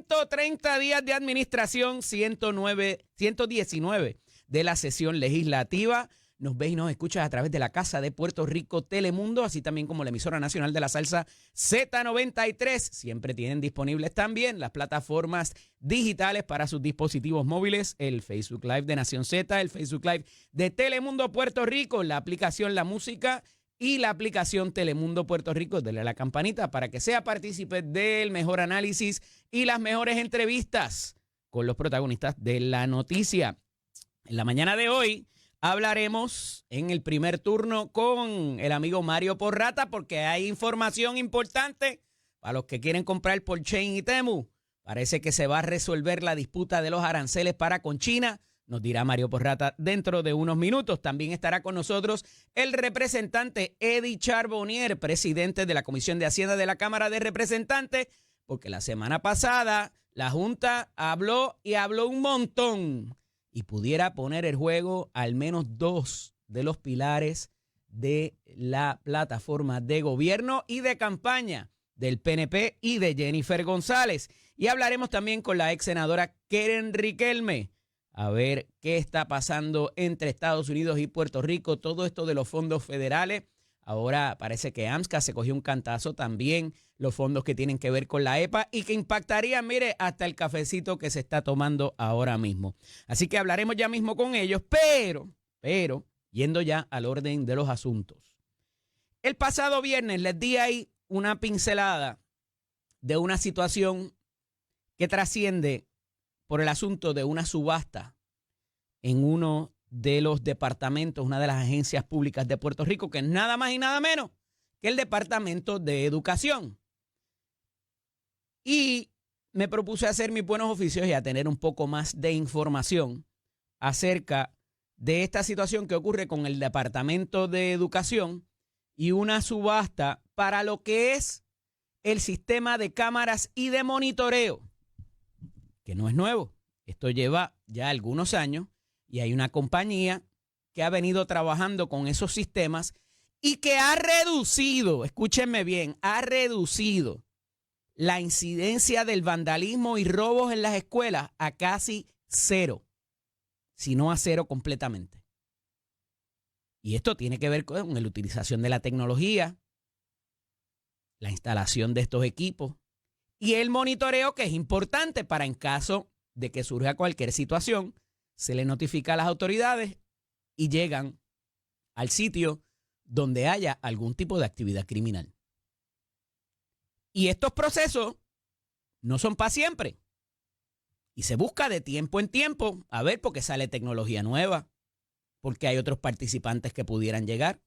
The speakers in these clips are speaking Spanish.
130 días de administración, 119 de la sesión legislativa. Nos ves y nos escuchas a través de la Casa de Puerto Rico, Telemundo, así también como la emisora nacional de la salsa Z93. Siempre tienen disponibles también las plataformas digitales para sus dispositivos móviles, el Facebook Live de Nación Z, el Facebook Live de Telemundo Puerto Rico, la aplicación La Música y la aplicación Telemundo Puerto Rico. Dele a la campanita para que sea partícipe del mejor análisis y las mejores entrevistas con los protagonistas de la noticia. En la mañana de hoy hablaremos en el primer turno con el amigo Mario Porrata porque hay información importante para los que quieren comprar por Chain y Temu. Parece que se va a resolver la disputa de los aranceles para con China. Nos dirá Mario Porrata dentro de unos minutos. También estará con nosotros el representante Eddie Charbonnier, presidente de la Comisión de Hacienda de la Cámara de Representantes, porque la semana pasada la Junta habló un montón y pudiera poner en juego al menos dos de los pilares de la plataforma de gobierno y de campaña del PNP y de Jennifer González. Y hablaremos también con la ex senadora Keren Riquelme, a ver qué está pasando entre Estados Unidos y Puerto Rico, todo esto de los fondos federales. Ahora parece que AMSCA se cogió un cantazo también, los fondos que tienen que ver con la EPA y que impactarían, mire, hasta el cafecito que se está tomando ahora mismo. Así que hablaremos ya mismo con ellos, pero, yendo ya al orden de los asuntos. El pasado viernes les di ahí una pincelada de una situación que trasciende por el asunto de una subasta en uno de los departamentos, una de las agencias públicas de Puerto Rico, que es nada más y nada menos que el Departamento de Educación. Y me propuse hacer mis buenos oficios y a tener un poco más de información acerca de esta situación que ocurre con el Departamento de Educación y una subasta para lo que es el sistema de cámaras y de monitoreo, que no es nuevo. Esto lleva ya algunos años y hay una compañía que ha venido trabajando con esos sistemas y que ha reducido, escúchenme bien, ha reducido la incidencia del vandalismo y robos en las escuelas a casi cero, si no a cero completamente. Y esto tiene que ver con la utilización de la tecnología, la instalación de estos equipos y el monitoreo, que es importante para en caso de que surja cualquier situación, se le notifica a las autoridades y llegan al sitio donde haya algún tipo de actividad criminal. Y estos procesos no son para siempre. Y se busca de tiempo en tiempo, a ver, porque sale tecnología nueva, porque hay otros participantes que pudieran llegar.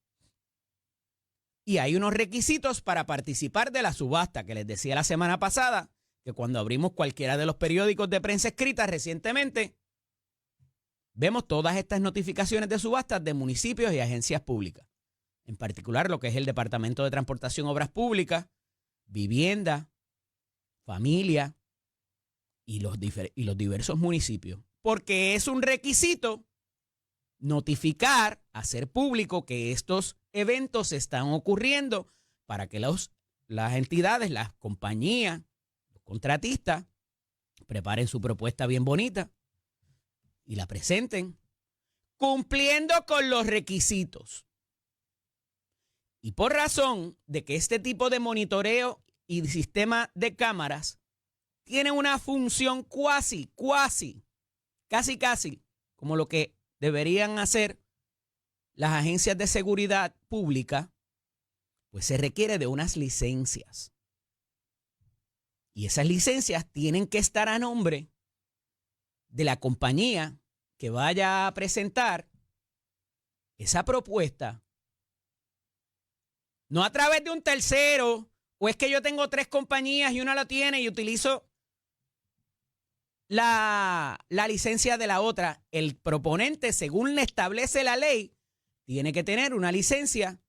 Y hay unos requisitos para participar de la subasta, que les decía la semana pasada, que cuando abrimos cualquiera de los periódicos de prensa escrita recientemente, vemos todas estas notificaciones de subastas de municipios y agencias públicas. En particular lo que es el Departamento de Transportación, Obras Públicas, Vivienda, Familia y los diversos municipios. Porque es un requisito notificar, hacer público que estos eventos están ocurriendo para que las entidades, las compañías, los contratistas preparen su propuesta bien bonita y la presenten cumpliendo con los requisitos. Y por razón de que este tipo de monitoreo y sistema de cámaras tiene una función casi, como lo que deberían hacer las agencias de seguridad pública, pues se requiere de unas licencias. Y esas licencias tienen que estar a nombre de la compañía que vaya a presentar esa propuesta, no a través de un tercero, o es que yo tengo 3 compañías y una la tiene y utilizo la licencia de la otra. El proponente, según le establece la ley, tiene que tener una licencia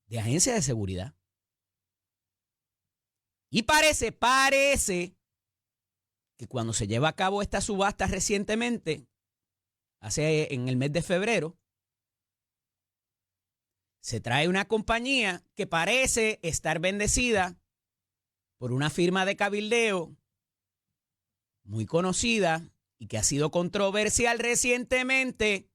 de agencia de seguridad. Y parece que cuando se lleva a cabo esta subasta recientemente, en el mes de febrero, se trae una compañía que parece estar bendecida por una firma de cabildeo muy conocida y que ha sido controversial recientemente.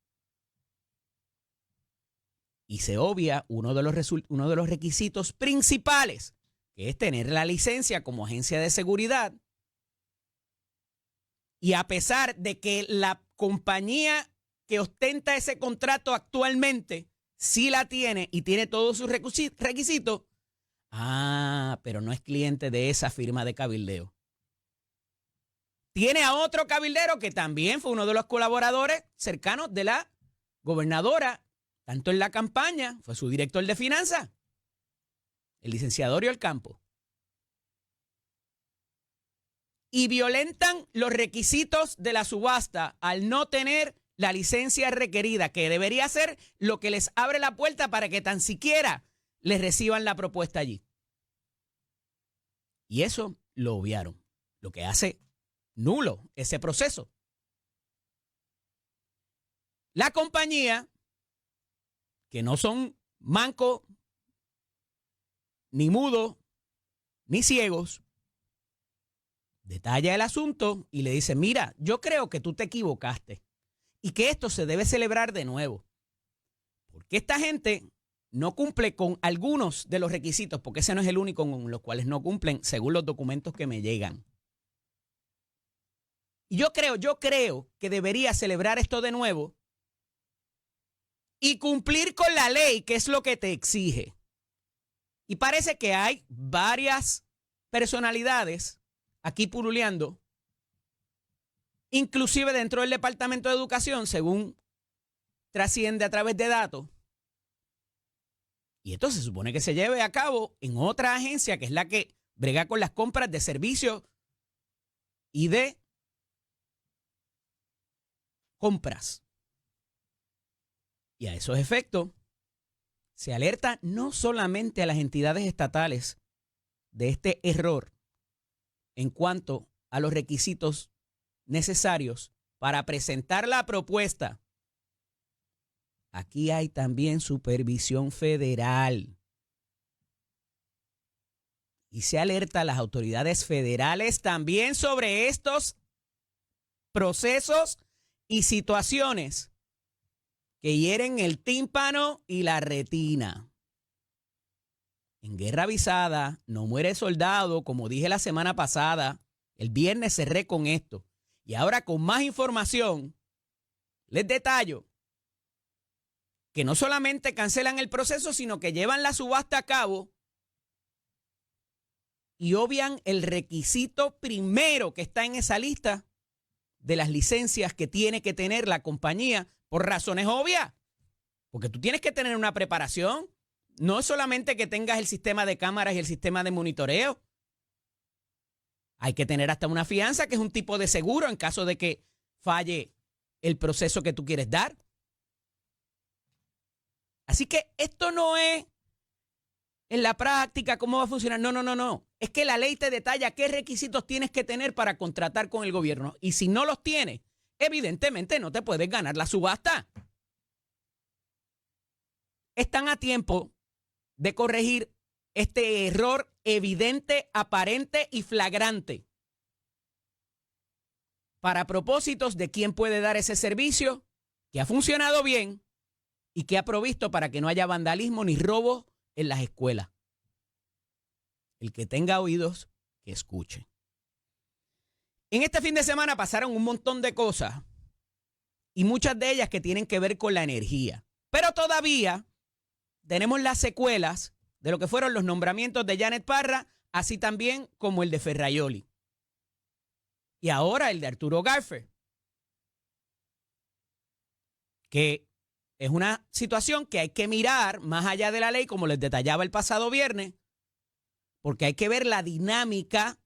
Y se obvia uno de los requisitos principales, que es tener la licencia como agencia de seguridad. Y a pesar de que la compañía que ostenta ese contrato actualmente sí la tiene y tiene todos sus requisitos, pero no es cliente de esa firma de cabildeo. Tiene a otro cabildero que también fue uno de los colaboradores cercanos de la gobernadora, tanto en la campaña, fue su director de finanzas, el licenciado Oriol Campo. Y violentan los requisitos de la subasta al no tener la licencia requerida, que debería ser lo que les abre la puerta para que tan siquiera les reciban la propuesta allí. Y eso lo obviaron, lo que hace nulo ese proceso. La compañía, que no son mancos, ni mudos, ni ciegos, detalla el asunto y le dice, mira, yo creo que tú te equivocaste y que esto se debe celebrar de nuevo. Porque esta gente no cumple con algunos de los requisitos, porque ese no es el único con los cuales no cumplen, según los documentos que me llegan. Y yo creo que debería celebrar esto de nuevo y cumplir con la ley, que es lo que te exige. Y parece que hay varias personalidades aquí pululeando, inclusive dentro del Departamento de Educación, según trasciende a través de datos. Y esto se supone que se lleve a cabo en otra agencia, que es la que brega con las compras de servicios y de compras. Y a esos efectos, se alerta no solamente a las entidades estatales de este error en cuanto a los requisitos necesarios para presentar la propuesta. Aquí hay también supervisión federal. Y se alerta a las autoridades federales también sobre estos procesos y situaciones que hieren el tímpano y la retina. En guerra avisada no muere soldado, como dije la semana pasada. El viernes cerré con esto. Y ahora con más información, les detallo que no solamente cancelan el proceso, sino que llevan la subasta a cabo y obvian el requisito primero que está en esa lista de las licencias que tiene que tener la compañía por razones obvias. Porque tú tienes que tener una preparación. No es solamente que tengas el sistema de cámaras y el sistema de monitoreo. Hay que tener hasta una fianza, que es un tipo de seguro en caso de que falle el proceso que tú quieres dar. Así que esto no es en la práctica cómo va a funcionar. No. Es que la ley te detalla qué requisitos tienes que tener para contratar con el gobierno. Y si no los tienes, evidentemente no te puedes ganar la subasta. Están a tiempo de corregir este error evidente, aparente y flagrante para propósitos de quién puede dar ese servicio que ha funcionado bien y que ha provisto para que no haya vandalismo ni robo en las escuelas. El que tenga oídos, que escuche. En este fin de semana pasaron un montón de cosas y muchas de ellas que tienen que ver con la energía. Pero todavía tenemos las secuelas de lo que fueron los nombramientos de Janet Parra, así también como el de Ferraioli. Y ahora el de Arturo Garfer, que es una situación que hay que mirar más allá de la ley, como les detallaba el pasado viernes, porque hay que ver la dinámica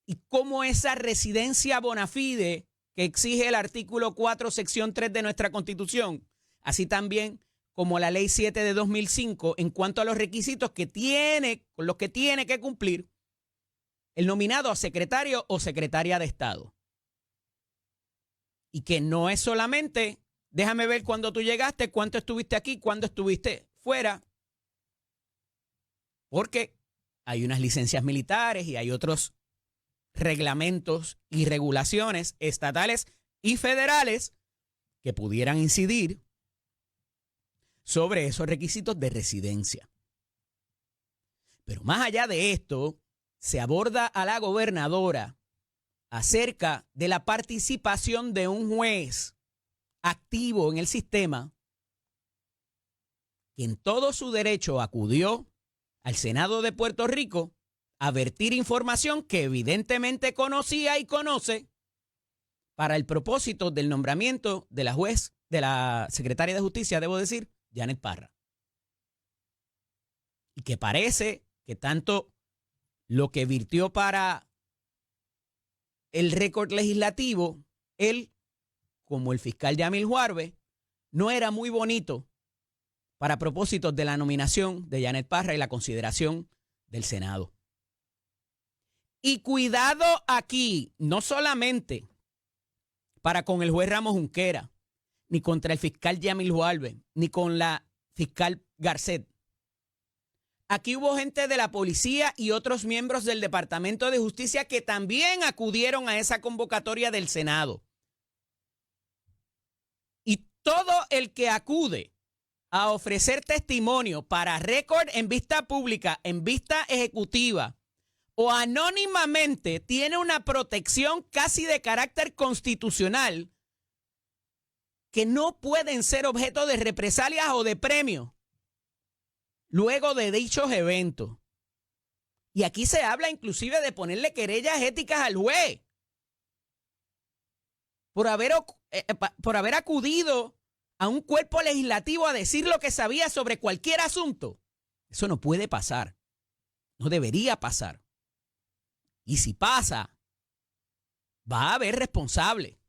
y cómo esa residencia bona fide que exige el artículo 4, sección 3 de nuestra Constitución, así también como la ley 7 de 2005, en cuanto a los requisitos con los que tiene que cumplir el nominado a secretario o secretaria de Estado. Y que no es solamente, déjame ver cuándo tú llegaste, cuánto estuviste aquí, cuándo estuviste fuera. Porque hay unas licencias militares y hay otros reglamentos y regulaciones estatales y federales que pudieran incidir sobre esos requisitos de residencia. Pero más allá de esto, se aborda a la gobernadora acerca de la participación de un juez activo en el sistema que en todo su derecho acudió al Senado de Puerto Rico a vertir información que evidentemente conocía y conoce para el propósito del nombramiento de la juez, de la secretaria de Justicia, debo decir, Janet Parra. Y que parece que tanto lo que virtió para el récord legislativo, él como el fiscal Yamil Juarbe, no era muy bonito para propósitos de la nominación de Janet Parra y la consideración del Senado. Y cuidado aquí, no solamente para con el juez Ramos Junquera, ni contra el fiscal Yamil Juarbe, ni con la fiscal Garcet. Aquí hubo gente de la policía y otros miembros del Departamento de Justicia que también acudieron a esa convocatoria del Senado. Y todo el que acude a ofrecer testimonio para récord en vista pública, en vista ejecutiva o anónimamente tiene una protección casi de carácter constitucional que no pueden ser objeto de represalias o de premios luego de dichos eventos. Y aquí se habla inclusive de ponerle querellas éticas al juez por haber acudido a un cuerpo legislativo a decir lo que sabía sobre cualquier asunto. Eso no puede pasar. No debería pasar. Y si pasa, va a haber responsable.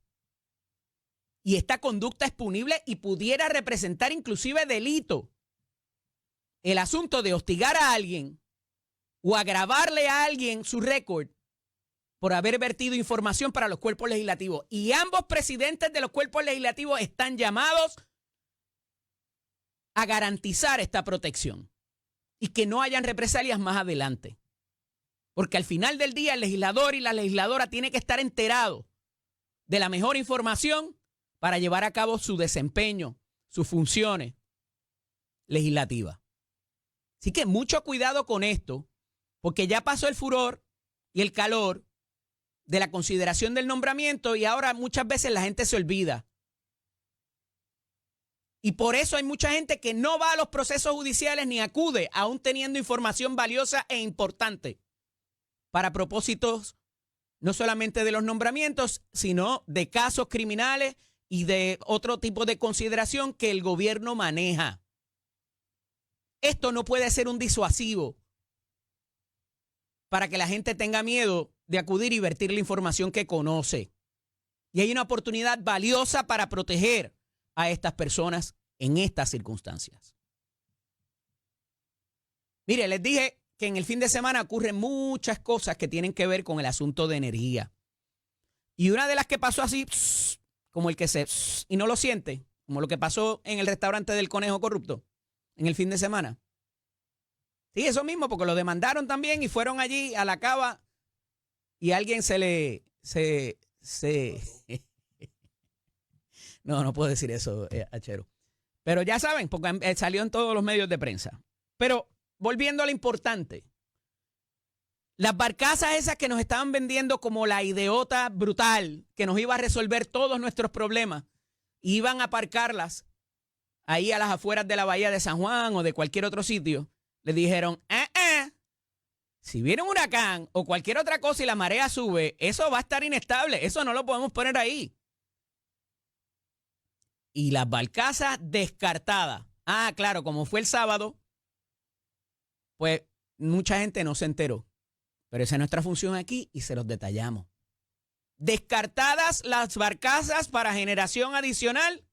Y esta conducta es punible y pudiera representar inclusive delito. El asunto de hostigar a alguien o agravarle a alguien su récord por haber vertido información para los cuerpos legislativos. Y ambos presidentes de los cuerpos legislativos están llamados a garantizar esta protección y que no hayan represalias más adelante. Porque al final del día el legislador y la legisladora tienen que estar enterados de la mejor información para llevar a cabo su desempeño, sus funciones legislativas. Así que mucho cuidado con esto, porque ya pasó el furor y el calor de la consideración del nombramiento y ahora muchas veces la gente se olvida. Y por eso hay mucha gente que no va a los procesos judiciales ni acude, aún teniendo información valiosa e importante para propósitos no solamente de los nombramientos, sino de casos criminales y de otro tipo de consideración que el gobierno maneja. Esto no puede ser un disuasivo para que la gente tenga miedo de acudir y vertir la información que conoce. Y hay una oportunidad valiosa para proteger a estas personas en estas circunstancias. Mire, les dije que en el fin de semana ocurren muchas cosas que tienen que ver con el asunto de energía. Y una de las que pasó así, como el que y no lo siente, como lo que pasó en el restaurante del Conejo Corrupto en el fin de semana. Sí, eso mismo, porque lo demandaron también y fueron allí a la cava y alguien No puedo decir eso, Achero. Pero ya saben, porque salió en todos los medios de prensa. Pero volviendo a lo importante, las barcazas esas que nos estaban vendiendo como la ideota brutal que nos iba a resolver todos nuestros problemas, iban a aparcarlas ahí a las afueras de la bahía de San Juan o de cualquier otro sitio, le dijeron, si viene un huracán o cualquier otra cosa y la marea sube, eso va a estar inestable, eso no lo podemos poner ahí. Y las barcazas descartadas. Ah, claro, como fue el sábado, pues mucha gente no se enteró. Pero esa es nuestra función aquí y se los detallamos. Descartadas las barcazas para generación adicional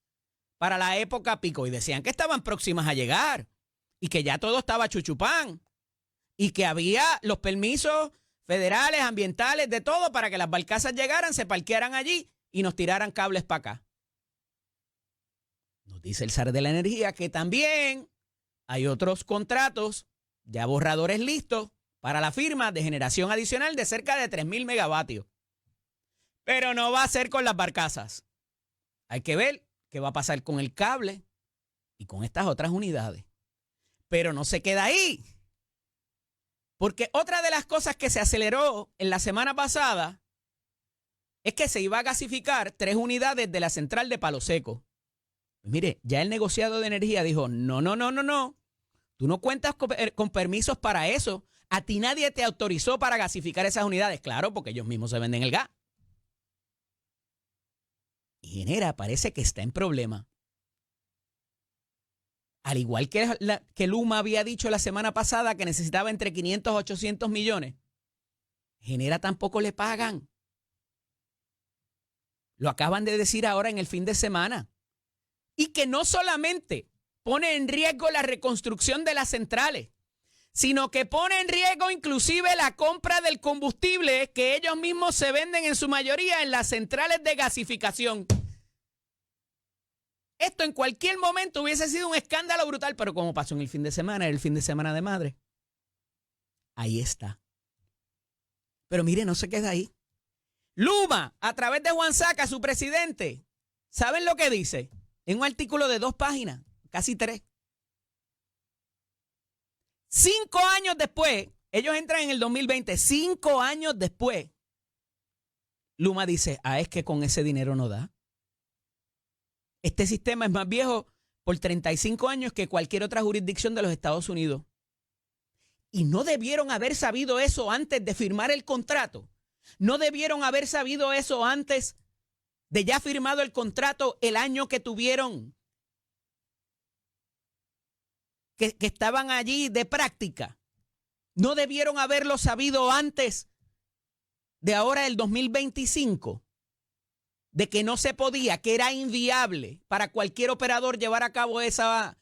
para la época pico. Y decían que estaban próximas a llegar y que ya todo estaba chuchupán y que había los permisos federales, ambientales, de todo para que las barcazas llegaran, se parquearan allí y nos tiraran cables para acá. Nos dice el zar de la energía que también hay otros contratos, ya borradores listos, para la firma de generación adicional de cerca de 3,000 megavatios. Pero no va a ser con las barcazas. Hay que ver qué va a pasar con el cable y con estas otras unidades. Pero no se queda ahí. Porque otra de las cosas que se aceleró en la semana pasada es que se iba a gasificar 3 unidades de la central de Palo Seco. Pues mire, ya el negociado de energía dijo, no. Tú no cuentas con permisos para eso. A ti nadie te autorizó para gasificar esas unidades. Claro, porque ellos mismos se venden el gas. Y Genera parece que está en problema. Al igual que Luma había dicho la semana pasada que necesitaba entre 500 y 800 millones. Genera tampoco le pagan. Lo acaban de decir ahora en el fin de semana. Y que no solamente pone en riesgo la reconstrucción de las centrales, sino que pone en riesgo inclusive la compra del combustible que ellos mismos se venden en su mayoría en las centrales de gasificación. Esto en cualquier momento hubiese sido un escándalo brutal, pero como pasó en el fin de semana, el fin de semana de madre. Ahí está. Pero mire, no se queda ahí. Luma, a través de Juan Saca, su presidente, ¿saben lo que dice? En un artículo de 2 páginas, casi 3. 5 años después, ellos entran en el 2020, 5 años después, Luma dice, es que con ese dinero no da. Este sistema es más viejo por 35 años que cualquier otra jurisdicción de los Estados Unidos. Y no debieron haber sabido eso antes de firmar el contrato. No debieron haber sabido eso antes de ya firmado el contrato el año que tuvieron, que estaban allí de práctica. No debieron haberlo sabido antes de ahora el 2025. De que no se podía, que era inviable para cualquier operador llevar a cabo esa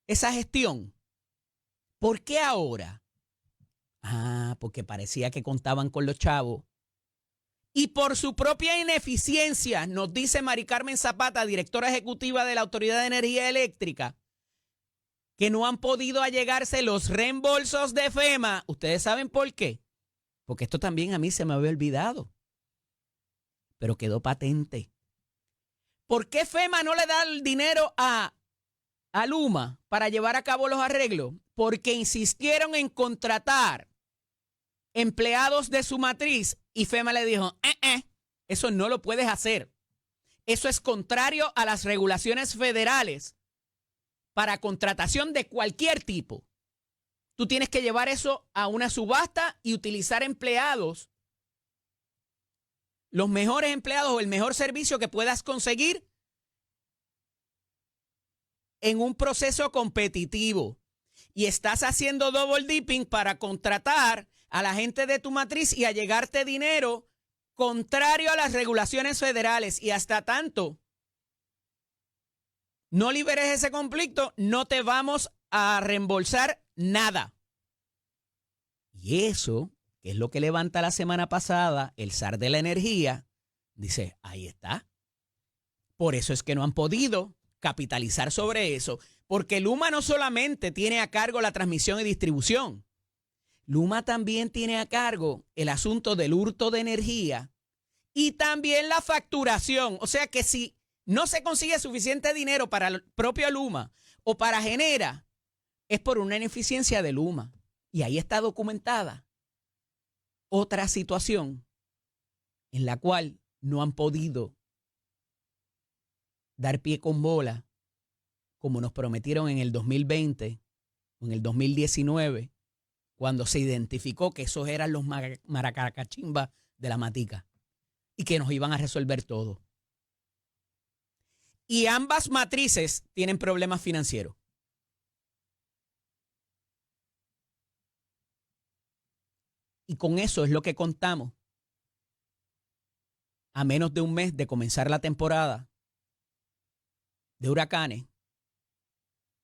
gestión. ¿Por qué ahora? Porque parecía que contaban con los chavos. Y por su propia ineficiencia, nos dice Mari Carmen Zapata, directora ejecutiva de la Autoridad de Energía Eléctrica, que no han podido allegarse los reembolsos de FEMA. ¿Ustedes saben por qué? Porque esto también a mí se me había olvidado. Pero quedó patente. ¿Por qué FEMA no le da el dinero a Luma para llevar a cabo los arreglos? Porque insistieron en contratar empleados de su matriz y FEMA le dijo, eso no lo puedes hacer. Eso es contrario a las regulaciones federales para contratación de cualquier tipo. Tú tienes que llevar eso a una subasta y utilizar empleados, los mejores empleados o el mejor servicio que puedas conseguir en un proceso competitivo. Y estás haciendo double dipping para contratar a la gente de tu matriz y allegarte dinero contrario a las regulaciones federales. Y hasta tanto no liberes ese conflicto, no te vamos a reembolsar nada. Y eso, que es lo que levanta la semana pasada el zar de la energía, dice, ahí está. Por eso es que no han podido capitalizar sobre eso, porque Luma no solamente tiene a cargo la transmisión y distribución, Luma también tiene a cargo el asunto del hurto de energía y también la facturación. O sea que si no se consigue suficiente dinero para el propio Luma o para Genera, es por una ineficiencia de Luma. Y ahí está documentada otra situación en la cual no han podido dar pie con bola, como nos prometieron en el 2020 o en el 2019, cuando se identificó que esos eran los maracachimbas de la matica y que nos iban a resolver todo. Y ambas matrices tienen problemas financieros. Y con eso es lo que contamos a menos de un mes de comenzar la temporada de huracanes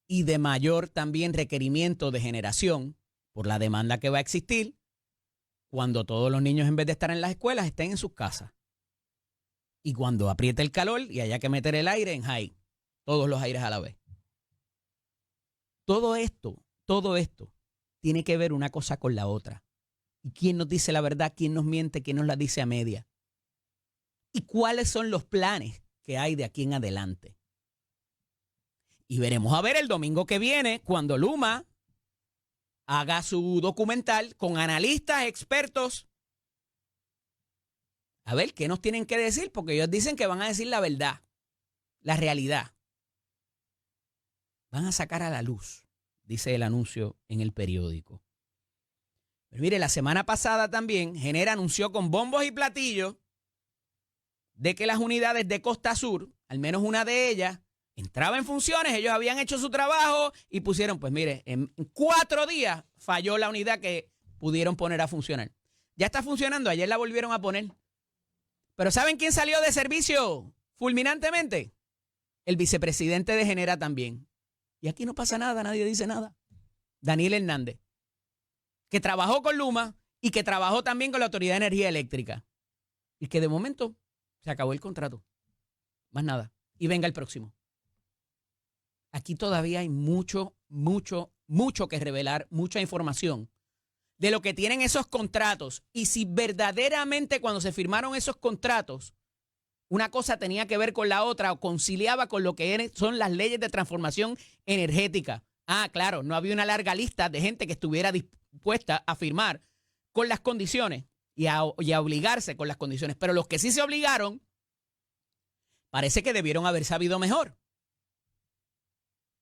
y de mayor también requerimiento de generación por la demanda que va a existir cuando todos los niños, en vez de estar en las escuelas, estén en sus casas. Y cuando apriete el calor y haya que meter el aire en high, todos los aires a la vez. Todo esto tiene que ver una cosa con la otra. ¿Y quién nos dice la verdad? ¿Quién nos miente? ¿Quién nos la dice a media? ¿Y cuáles son los planes que hay de aquí en adelante? Y veremos a ver el domingo que viene, cuando Luma haga su documental con analistas, expertos. A ver, ¿qué nos tienen que decir? Porque ellos dicen que van a decir la verdad, la realidad. Van a sacar a la luz, dice el anuncio en el periódico. Pero mire, la semana pasada también Genera anunció con bombos y platillos de que las unidades de Costa Sur, al menos una de ellas, entraba en funciones. Ellos habían hecho su trabajo y pusieron, pues mire, en 4 días falló la unidad que pudieron poner a funcionar. Ya está funcionando, ayer la volvieron a poner. Pero ¿saben quién salió de servicio fulminantemente? El vicepresidente de Genera también. Y aquí no pasa nada, nadie dice nada. Daniel Hernández, que trabajó con Luma y que trabajó también con la Autoridad de Energía Eléctrica. Y que de momento se acabó el contrato. Más nada. Y venga el próximo. Aquí todavía hay mucho que revelar, mucha información de lo que tienen esos contratos y si verdaderamente cuando se firmaron esos contratos una cosa tenía que ver con la otra o conciliaba con lo que son las leyes de transformación energética. Ah, claro, no había una larga lista de gente que estuviera dispuesta a firmar con las condiciones y a obligarse con las condiciones, pero los que sí se obligaron parece que debieron haber sabido mejor.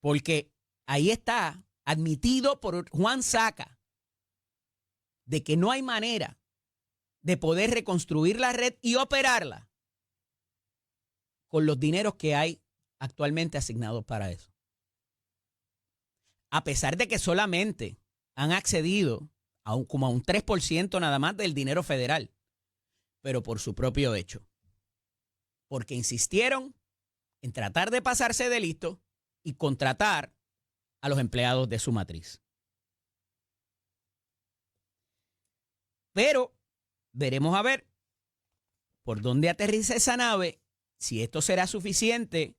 Porque ahí está admitido por Juan Saca de que no hay manera de poder reconstruir la red y operarla con los dineros que hay actualmente asignados para eso. A pesar de que solamente han accedido como a un 3% nada más del dinero federal, pero por su propio hecho. Porque insistieron en tratar de pasarse de listo y contratar a los empleados de su matriz. Pero veremos a ver por dónde aterriza esa nave, si esto será suficiente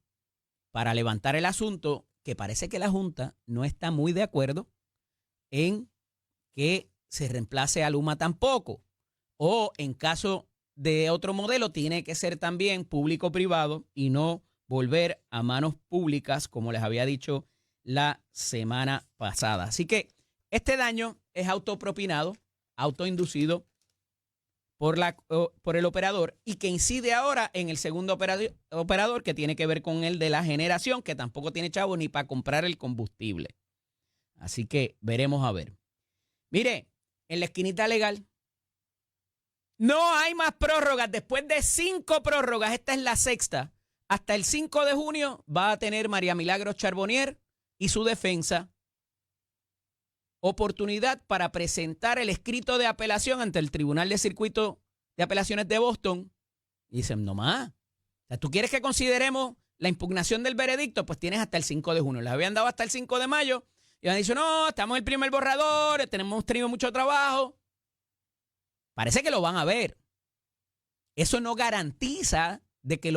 para levantar el asunto, que parece que la Junta no está muy de acuerdo en que se reemplace a Luma tampoco. O en caso de otro modelo, tiene que ser también público-privado y no volver a manos públicas, como les había dicho la semana pasada. Así que este daño es autopropinado, autoinducido por el operador y que incide ahora en el segundo operador que tiene que ver con el de la generación, que tampoco tiene chavo ni para comprar el combustible. Así que veremos a ver. Mire, en la esquinita legal, no hay más prórrogas. Después de 5 prórrogas, esta es la 6ª. Hasta el 5 de junio va a tener María Milagros Charbonnier y su defensa oportunidad para presentar el escrito de apelación ante el Tribunal de Circuito de Apelaciones de Boston. Y dicen, no más. O sea, ¿tú quieres que consideremos la impugnación del veredicto? Pues tienes hasta el 5 de junio. Les habían dado hasta el 5 de mayo. Y han dicho, no, estamos en el primer borrador, hemos tenido mucho trabajo. Parece que lo van a ver. Eso no garantiza de que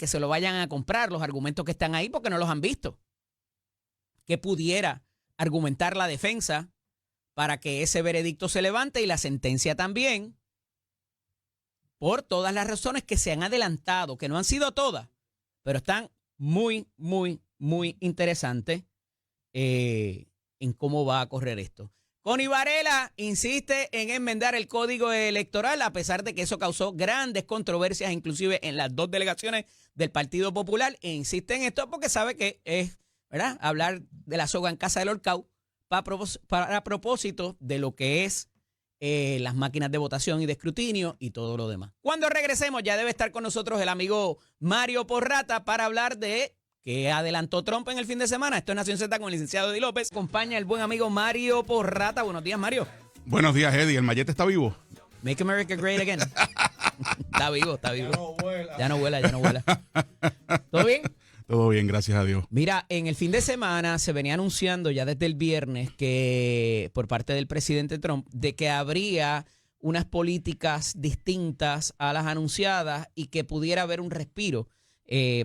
se lo vayan a comprar los argumentos que están ahí porque no los han visto. Que pudiera argumentar la defensa para que ese veredicto se levante y la sentencia también, por todas las razones que se han adelantado, que no han sido todas, pero están muy interesantes en cómo va a correr esto. Connie Varela insiste en enmendar el código electoral, a pesar de que eso causó grandes controversias, inclusive en las 2 delegaciones del Partido Popular, e insiste en esto porque sabe que es, ¿verdad?, hablar de la soga en casa del horcao para propósito de lo que es las máquinas de votación y de escrutinio y todo lo demás. Cuando regresemos ya debe estar con nosotros el amigo Mario Porrata para hablar de qué adelantó Trump en el fin de semana. Esto es Nación Z con el licenciado Eddie López. Acompaña el buen amigo Mario Porrata. Buenos días, Mario. Buenos días, Eddie. ¿El mallete está vivo? Make America Great Again. Está vivo. Ya no vuela. ¿Todo bien? Todo bien, gracias a Dios. Mira, en el fin de semana se venía anunciando ya desde el viernes que por parte del presidente Trump de que habría unas políticas distintas a las anunciadas y que pudiera haber un respiro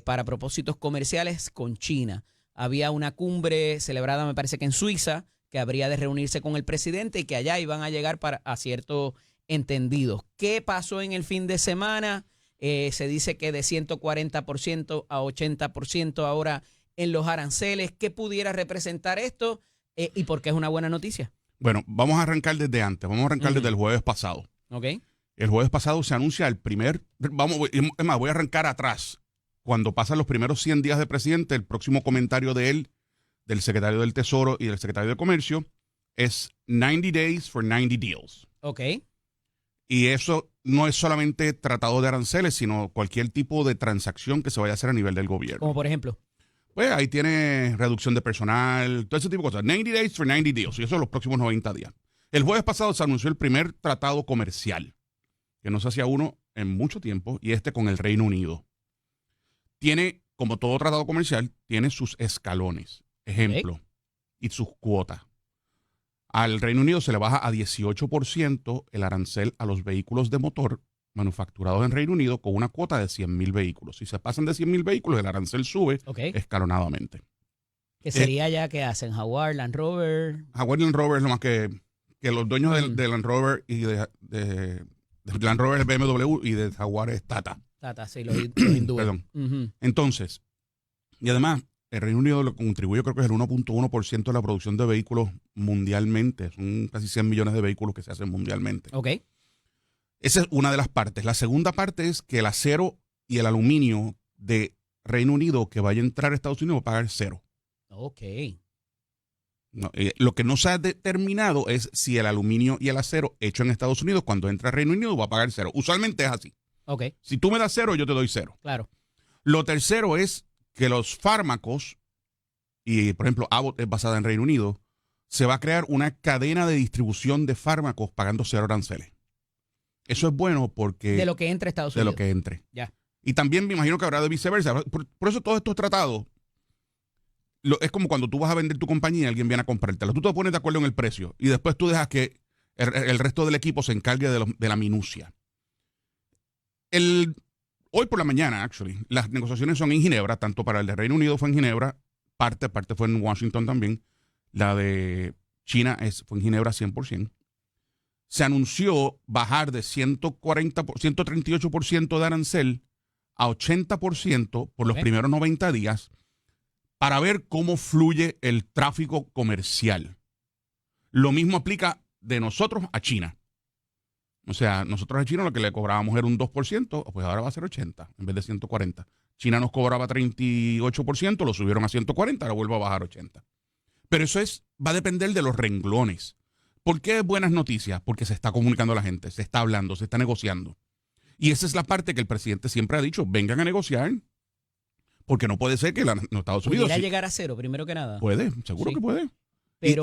para propósitos comerciales con China. Había una cumbre celebrada, me parece que en Suiza, que habría de reunirse con el presidente y que allá iban a llegar a ciertos entendidos. ¿Qué pasó en el fin de semana? Se dice que de 140% a 80% ahora en los aranceles. ¿Qué pudiera representar esto y por qué es una buena noticia? Bueno, vamos a arrancar desde antes. Vamos a arrancar desde el jueves pasado. Ok. El jueves pasado se anuncia el primer... Es más, voy a arrancar atrás. Cuando pasan los primeros 100 días de presidente, el próximo comentario de él, del secretario del Tesoro y del secretario de Comercio, es 90 days for 90 deals. Ok. Y eso no es solamente tratado de aranceles, sino cualquier tipo de transacción que se vaya a hacer a nivel del gobierno. Como por ejemplo. Pues ahí tiene reducción de personal, todo ese tipo de cosas. 90 days for 90 deals. Y eso en los próximos 90 días. El jueves pasado se anunció el primer tratado comercial, que no se hacía uno en mucho tiempo, y con el Reino Unido. Tiene, como todo tratado comercial, tiene sus escalones, ejemplo, y sus cuotas. Al Reino Unido se le baja a 18% el arancel a los vehículos de motor manufacturados en Reino Unido con una cuota de 100,000 vehículos. Si se pasan de 100,000 vehículos, el arancel sube escalonadamente. ¿Qué sería ya que hacen? Jaguar, Land Rover. Jaguar y Land Rover es lo más que los dueños de Land Rover y de Land Rover es BMW y de Jaguar es Tata. Tata, sí, los hindúes. Perdón. Entonces, y además, el Reino Unido lo contribuye, creo que es el 1.1% de la producción de vehículos mundialmente. Son casi 100 millones de vehículos que se hacen mundialmente. Ok. Esa es una de las partes. La segunda parte es que el acero y el aluminio de Reino Unido que vaya a entrar a Estados Unidos va a pagar cero. Ok. No, lo que no se ha determinado es si el aluminio y el acero hecho en Estados Unidos, cuando entra a Reino Unido, va a pagar cero. Usualmente es así. Ok. Si tú me das cero, yo te doy cero. Claro. Lo tercero es que los fármacos, y por ejemplo Abbott es basada en Reino Unido, se va a crear una cadena de distribución de fármacos pagando cero aranceles. Eso es bueno porque... De lo que entre a Estados Unidos. De lo que entre. Ya. Y también me imagino que habrá de viceversa. Por eso todos estos tratados, es como cuando tú vas a vender tu compañía y alguien viene a comprártela. Tú te pones de acuerdo en el precio y después tú dejas que el resto del equipo se encargue de la minucia. Hoy por la mañana, las negociaciones son en Ginebra, tanto para el de Reino Unido fue en Ginebra, parte fue en Washington también. La de China fue en Ginebra 100%. Se anunció bajar de 138% de arancel a 80% por los primeros 90 días para ver cómo fluye el tráfico comercial. Lo mismo aplica de nosotros a China. O sea, nosotros a China lo que le cobrábamos era un 2%, pues ahora va a ser 80% en vez de 140%. China nos cobraba 38%, lo subieron a 140%, ahora vuelve a bajar 80%. Pero eso va a depender de los renglones. ¿Por qué buenas noticias? Porque se está comunicando a la gente, se está hablando, se está negociando. Y esa es la parte que el presidente siempre ha dicho, vengan a negociar, porque no puede ser que los Estados Unidos... ¿Pudiera llegar a cero, primero que nada? Puede, seguro que puede. Pero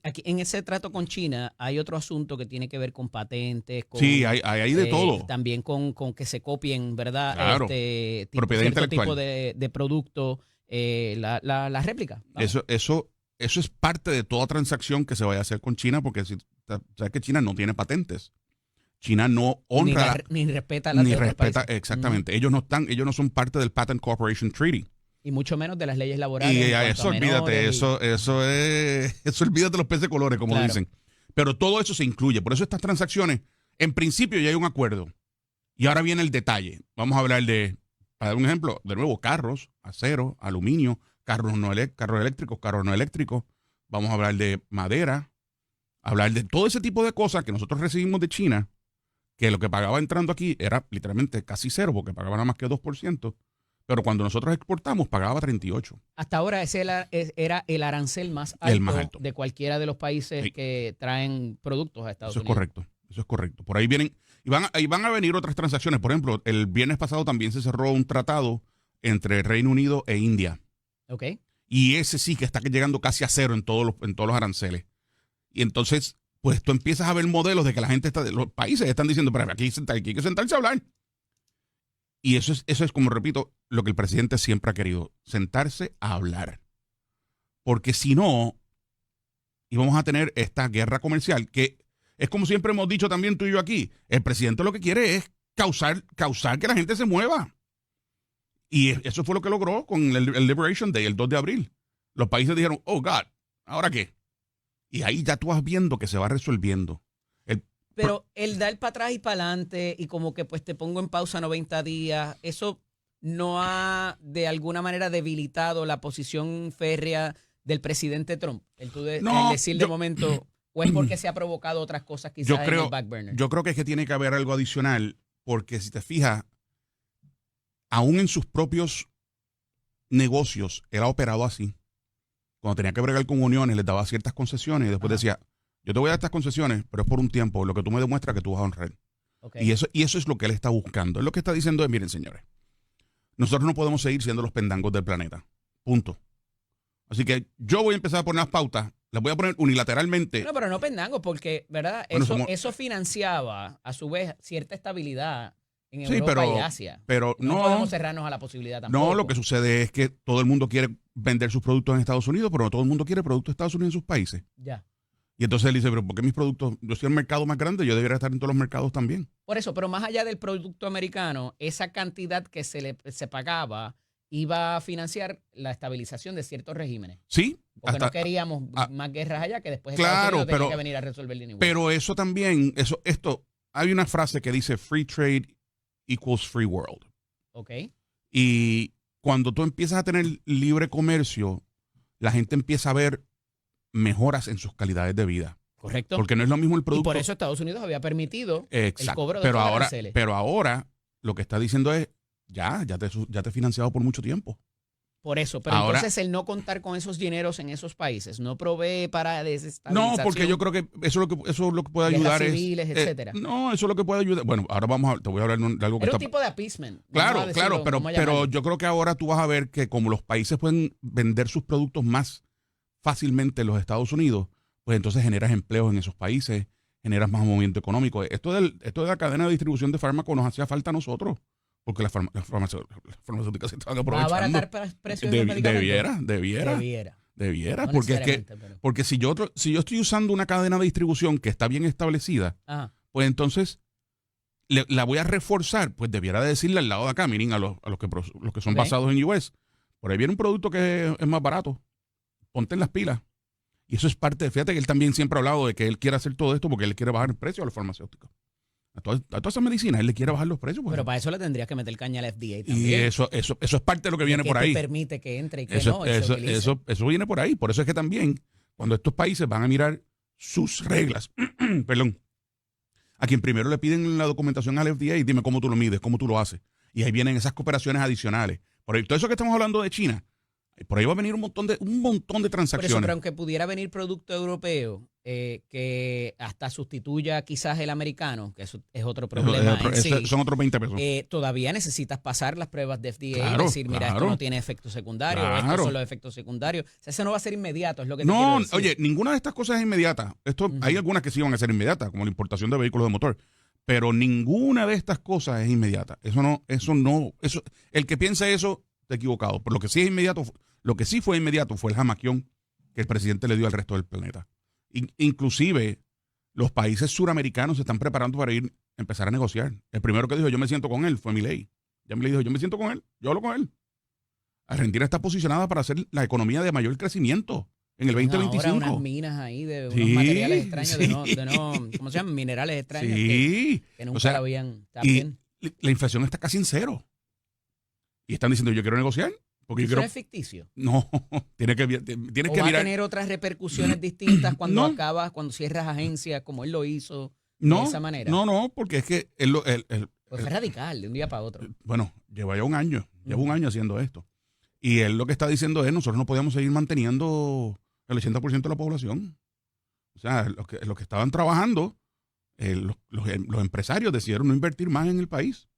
aquí en ese trato con China hay otro asunto que tiene que ver con patentes. Sí, hay de todo. También con que se copien, ¿verdad? Claro. Propiedad intelectual. Tipo de producto, la réplica. Eso es parte de toda transacción que se vaya a hacer con China, porque sabes que China no tiene patentes. China no honra... Ni respeta las ni de otros respeta, países. exactamente. Ellos no son parte del Patent Cooperation Treaty. Y mucho menos de las leyes laborales. Y eso olvídate, eso olvídate los peces de colores, como dicen. Pero todo eso se incluye. Por eso estas transacciones, en principio ya hay un acuerdo. Y ahora viene el detalle. Vamos a hablar para dar un ejemplo, de nuevo, carros, acero, aluminio, carros eléctricos, carros no eléctricos. Vamos a hablar de madera, hablar de todo ese tipo de cosas que nosotros recibimos de China, que lo que pagaba entrando aquí era literalmente casi cero, porque pagaba nada más que 2%. Pero cuando nosotros exportamos, pagaba 38%. Hasta ahora ese era el arancel más alto de cualquiera de los países que traen productos a Estados Unidos. Eso es correcto. Por ahí vienen, y van a venir otras transacciones. Por ejemplo, el viernes pasado también se cerró un tratado entre Reino Unido e India. Ok. Y ese sí que está llegando casi a cero en todos los aranceles. Y entonces, pues tú empiezas a ver modelos de que la gente los países están diciendo, pero aquí hay que sentarse a hablar. Y eso es, como repito, lo que el presidente siempre ha querido, sentarse a hablar. Porque si no, íbamos a tener esta guerra comercial, que es como siempre hemos dicho también tú y yo aquí, el presidente lo que quiere es causar que la gente se mueva. Y eso fue lo que logró con el Liberation Day, el 2 de abril. Los países dijeron, oh God, ¿ahora qué? Y ahí ya tú vas viendo que se va resolviendo. Pero el dar para atrás y para adelante y como que pues te pongo en pausa 90 días, eso no ha de alguna manera debilitado la posición férrea del presidente Trump. El decir de momento, o es porque se ha provocado otras cosas quizás en el back burner. Yo creo que es que tiene que haber algo adicional, porque si te fijas, aún en sus propios negocios, él ha operado así. Cuando tenía que bregar con uniones, les daba ciertas concesiones y después decía, yo te voy a dar estas concesiones, pero es por un tiempo, lo que tú me demuestras que tú vas a honrar. Okay. Y eso es lo que él está buscando. Él lo que está diciendo es, miren, señores, nosotros no podemos seguir siendo los pendangos del planeta. Punto. Así que yo voy a empezar a poner las pautas, las voy a poner unilateralmente. No, pero no pendangos, porque, ¿verdad? Bueno, eso financiaba, a su vez, cierta estabilidad en Europa y Asia. Pero no podemos cerrarnos a la posibilidad tampoco. No, lo que sucede es que todo el mundo quiere vender sus productos en Estados Unidos, pero no todo el mundo quiere productos de Estados Unidos en sus países. Ya. Y entonces él dice, pero ¿por qué mis productos? Yo soy el mercado más grande, yo debería estar en todos los mercados también. Por eso, pero más allá del producto americano, esa cantidad que se pagaba iba a financiar la estabilización de ciertos regímenes. Sí. Porque no queríamos más guerras allá, que después claro, Estados Unidos tenía que venir a resolver el negocio. Pero eso también, hay una frase que dice free trade equals free world. Ok. Y cuando tú empiezas a tener libre comercio, la gente empieza a ver mejoras en sus calidades de vida. Correcto. Porque no es lo mismo el producto. Y por eso Estados Unidos había permitido el cobro de pero estos ahora, aranceles. pero ahora lo que está diciendo es, ya te he financiado por mucho tiempo. Por eso, pero ahora, entonces el no contar con esos dineros en esos países no provee para desestabilización. No, porque yo creo que eso es lo que puede ayudar. Civiles, etcétera. No, eso es lo que puede ayudar. Bueno, ahora te voy a hablar de algo que era un tipo de appeasement. Claro, pero yo creo que ahora tú vas a ver que como los países pueden vender sus productos más fácilmente en los Estados Unidos, pues entonces generas empleos en esos países, generas más movimiento económico. Esto de la cadena de distribución de fármacos nos hacía falta a nosotros. Porque las farmacéuticas se estaban aprovechando. ¿Va a abaratar precios de los medicamentos? Debiera. No porque si yo estoy usando una cadena de distribución que está bien establecida, pues entonces la voy a reforzar. Pues debiera de decirle al lado de acá, miren, a los que son basados en US, por ahí viene un producto que es más barato. Ponte en las pilas. Y eso es fíjate que él también siempre ha hablado de que él quiere hacer todo esto porque él quiere bajar el precio a los farmacéuticos. A todas esas medicinas, él le quiere bajar los precios. Pero para eso le tendrías que meter caña al FDA también. Y eso es parte de lo que viene por ahí. Que permite que entre y que eso, no. Eso viene por ahí. Por eso es que también, cuando estos países van a mirar sus reglas, perdón, a quien primero le piden la documentación al FDA, dime cómo tú lo mides, cómo tú lo haces. Y ahí vienen esas cooperaciones adicionales. Por ahí, todo eso que estamos hablando de China, por ahí va a venir un montón de transacciones. Por eso, pero aunque pudiera venir producto europeo que hasta sustituya quizás el americano, que eso es otro problema. Son otros 20 pesos. Todavía necesitas pasar las pruebas de FDA claro, y decir, mira, esto no tiene efectos secundarios, estos son los efectos secundarios. O sea, eso no va a ser inmediato, es lo que te quiero decir. Oye, ninguna de estas cosas es inmediata. Hay algunas que sí van a ser inmediatas, como la importación de vehículos de motor. Pero ninguna de estas cosas es inmediata. El que piensa eso está equivocado. Pero lo que sí es inmediato, lo que sí fue inmediato fue el jamaquión que el presidente le dio al resto del planeta. Inclusive los países suramericanos se están preparando para empezar a negociar. El primero que dijo yo me siento con él fue Milei. Ya Milei dijo yo me siento con él, yo hablo con él. Argentina está posicionada para ser la economía de mayor crecimiento en el 2025. Ahora unas minas ahí de unos materiales extraños, ¿cómo se llaman? Minerales extraños que nunca lo habían. Bien. La inflación está casi en cero. Y están diciendo yo quiero negociar. Porque ¿Eso es ficticio? No, tienes que va a tener otras repercusiones distintas cuando cuando cierras agencias, como él lo hizo de esa manera. No, porque es que pues fue radical, de un día para otro. Bueno, lleva un año haciendo esto. Y él lo que está diciendo es, nosotros no podíamos seguir manteniendo el 80% de la población. O sea, los que estaban trabajando, los empresarios decidieron no invertir más en el país.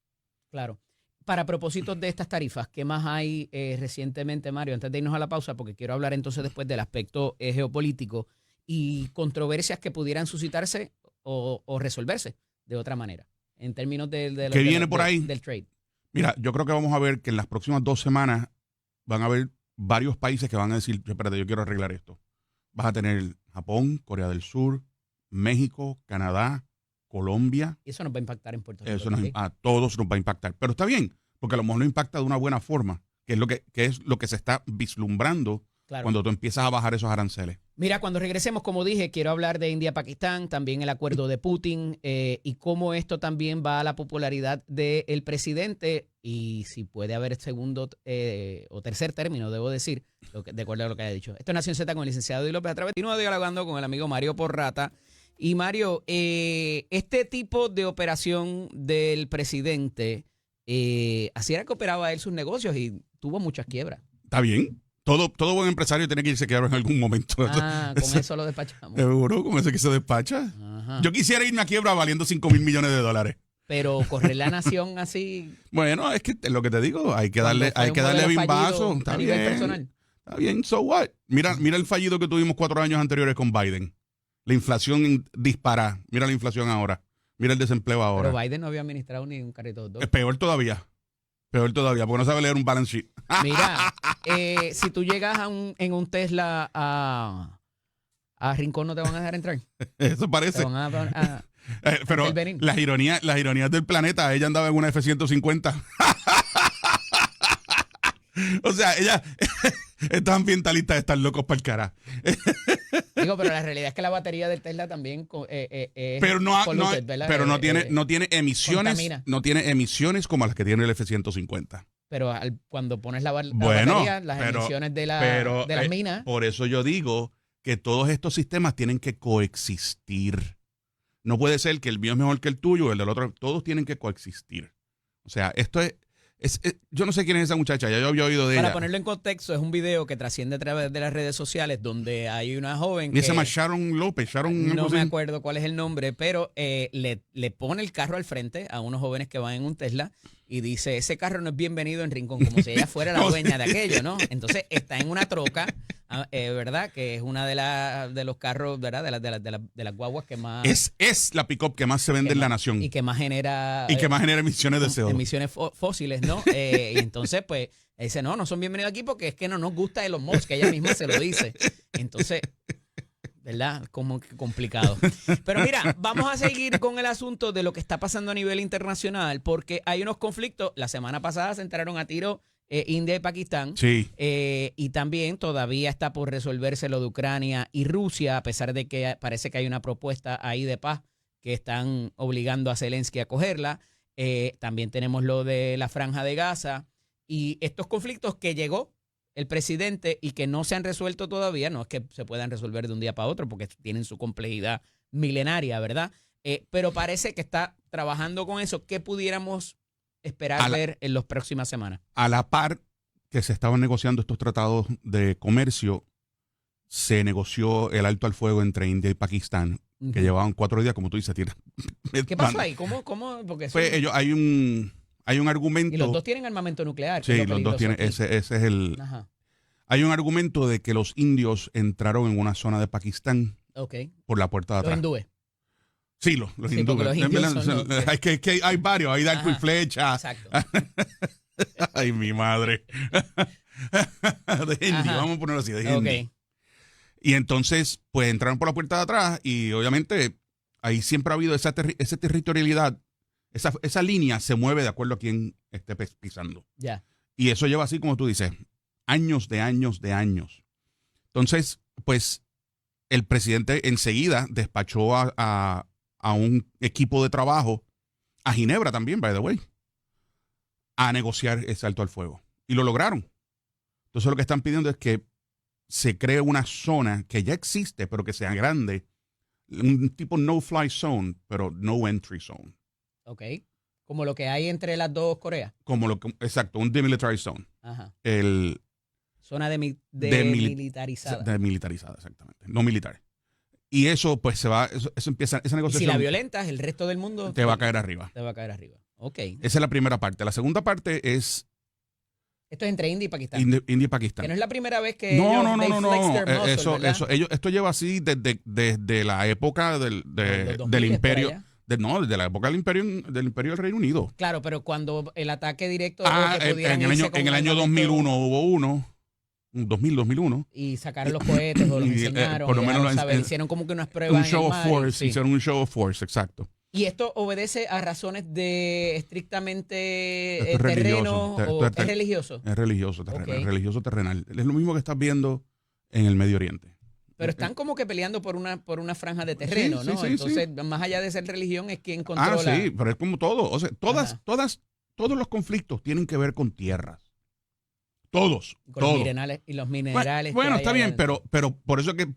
Claro. Para propósitos de estas tarifas, ¿qué más hay recientemente, Mario? Antes de irnos a la pausa, porque quiero hablar entonces después del aspecto geopolítico y controversias que pudieran suscitarse o resolverse de otra manera, en términos del trade. Mira, yo creo que vamos a ver que en las próximas 2 semanas van a haber varios países que van a decir, espérate, yo quiero arreglar esto. Vas a tener Japón, Corea del Sur, México, Canadá, Colombia. Y eso nos va a impactar en Puerto Rico. Eso a todos nos va a impactar. Pero está bien, porque a lo mejor no impacta de una buena forma, que es lo que se está vislumbrando cuando tú empiezas a bajar esos aranceles. Mira, cuando regresemos, como dije, quiero hablar de India-Pakistán, también el acuerdo de Putin y cómo esto también va a la popularidad del presidente y si puede haber segundo o tercer término, debo decir, de acuerdo a lo que haya dicho. Esto es Nación Z con el licenciado Di López a través de dialogando con el amigo Mario Porrata. Y Mario, este tipo de operación del presidente, así era que operaba él sus negocios y tuvo muchas quiebras. Está bien. Todo buen empresario tiene que irse quebrar en algún momento. Ah, con eso lo despachamos. Seguro, con eso que se despacha. Ajá. Yo quisiera irme a quiebra valiendo $5,000 millones. Pero correr la nación así. Bueno, es que lo que te digo, hay que darle bimbazo. Está a bien. nivel personal. Está bien, so what? Mira el fallido que tuvimos 4 años anteriores con Biden. La inflación disparada. Mira la inflación ahora. Mira el desempleo ahora. Pero Biden no había administrado ni un carrito de hot dog. Es peor todavía. Peor todavía, porque no sabe leer un balance sheet. Mira, si tú llegas en un Tesla a Rincón, ¿no te van a dejar entrar? Eso parece. Te van a pero las ironías del planeta, ella andaba en una F-150. O sea, ella... Estos ambientalistas están locos para el cara. Digo, pero la realidad es que la batería del Tesla también es pero polluted, ¿verdad? Pero no tiene emisiones, contamina. no tiene emisiones como las que tiene el F-150. Pero cuando pones la batería, las pero, emisiones de las minas. Por eso yo digo que todos estos sistemas tienen que coexistir. No puede ser que el mío es mejor que el tuyo, el del otro. Todos tienen que coexistir. O sea, esto es yo no sé quién es esa muchacha, ya yo había oído de ella. Para ponerlo en contexto, es un video que trasciende a través de las redes sociales donde hay una joven que se llama Sharon López. No me acuerdo cuál es el nombre, pero le pone el carro al frente a unos jóvenes que van en un Tesla y dice, ese carro no es bienvenido en Rincón, como si ella fuera la dueña de aquello, ¿no? Entonces está en una troca, ¿verdad? Que es una de los carros, ¿verdad? De las guaguas que más... Es la pick-up que más se vende en la nación. Y que más genera... emisiones de CO2. Emisiones fósiles, ¿no? Y entonces, pues, dice, no son bienvenidos aquí porque es que no nos gusta Elon Musk, que ella misma se lo dice. Entonces... ¿verdad? Como que complicado. Pero mira, vamos a seguir con el asunto de lo que está pasando a nivel internacional, porque hay unos conflictos. La semana pasada se entraron a tiro India y Pakistán. Sí. Y también todavía está por resolverse lo de Ucrania y Rusia, a pesar de que parece que hay una propuesta ahí de paz que están obligando a Zelensky a cogerla. También tenemos lo de la Franja de Gaza y estos conflictos que llegó el presidente y que no se han resuelto todavía, no es que se puedan resolver de un día para otro porque tienen su complejidad milenaria, ¿verdad? Pero parece que está trabajando con eso. ¿Qué pudiéramos esperar ver en las próximas semanas? A la par que se estaban negociando estos tratados de comercio, se negoció el alto al fuego entre India y Pakistán, que llevaban 4 días, como tú dices. ¿Qué pasó ahí? ¿Cómo? Porque hay un argumento. Y los dos tienen armamento nuclear. Sí, los dos tienen. Ese es el. Ajá. Hay un argumento de que los indios entraron en una zona de Pakistán por la puerta de atrás. Los hindúes. Sí, los hindúes. Los indios que hay varios, hay de arco y flecha. Exacto. Ay, mi madre. De hindi, vamos a ponerlo así, de hindi. Okay. Y entonces, pues entraron por la puerta de atrás y obviamente ahí siempre ha habido esa territorialidad. Esa línea se mueve de acuerdo a quien esté pisando. Ya. Y eso lleva así, como tú dices, años de años. Entonces, pues, el presidente enseguida despachó a un equipo de trabajo, a Ginebra también, by the way, a negociar ese alto al fuego. Y lo lograron. Entonces, lo que están pidiendo es que se cree una zona que ya existe, pero que sea grande, un tipo no-fly zone, pero no-entry zone. Ok. Como lo que hay entre las dos Coreas. Exacto, un demilitarized zone. Ajá. Zona demilitarizada. Demilitarizada, exactamente. No militar. Y eso, pues, eso empieza, esa negociación. Y si la violentas, el resto del mundo te va a caer arriba. Te va a caer arriba. Ok. Esa es la primera parte. La segunda parte es... Esto es entre India y Pakistán. India y Pakistán. Que no es la primera vez que no. Ellos lleva así desde la época del imperio. Desde la época del imperio del Reino Unido. Claro, pero cuando el ataque directo... en el año 2001 hubo uno. 2001. Y sacaron los cohetes o los enseñaron. Por lo menos hicieron como que unas pruebas un show of force. Hicieron un show of force, exacto. ¿Y esto obedece a razones de estrictamente es terreno o es religioso? Es religioso, terrenal. Okay. Es religioso terrenal. Es lo mismo que estás viendo en el Medio Oriente. Pero están como que peleando por una franja de terreno, Sí, ¿no? sí, sí, Entonces, sí. más allá de ser religión, es quien controla. Sí, pero es como todo. O sea, Ajá. todos los conflictos tienen que ver con tierras. Todos, Con los todos. minerales y los minerales que Bueno, hay está allá bien, adentro. pero por eso que,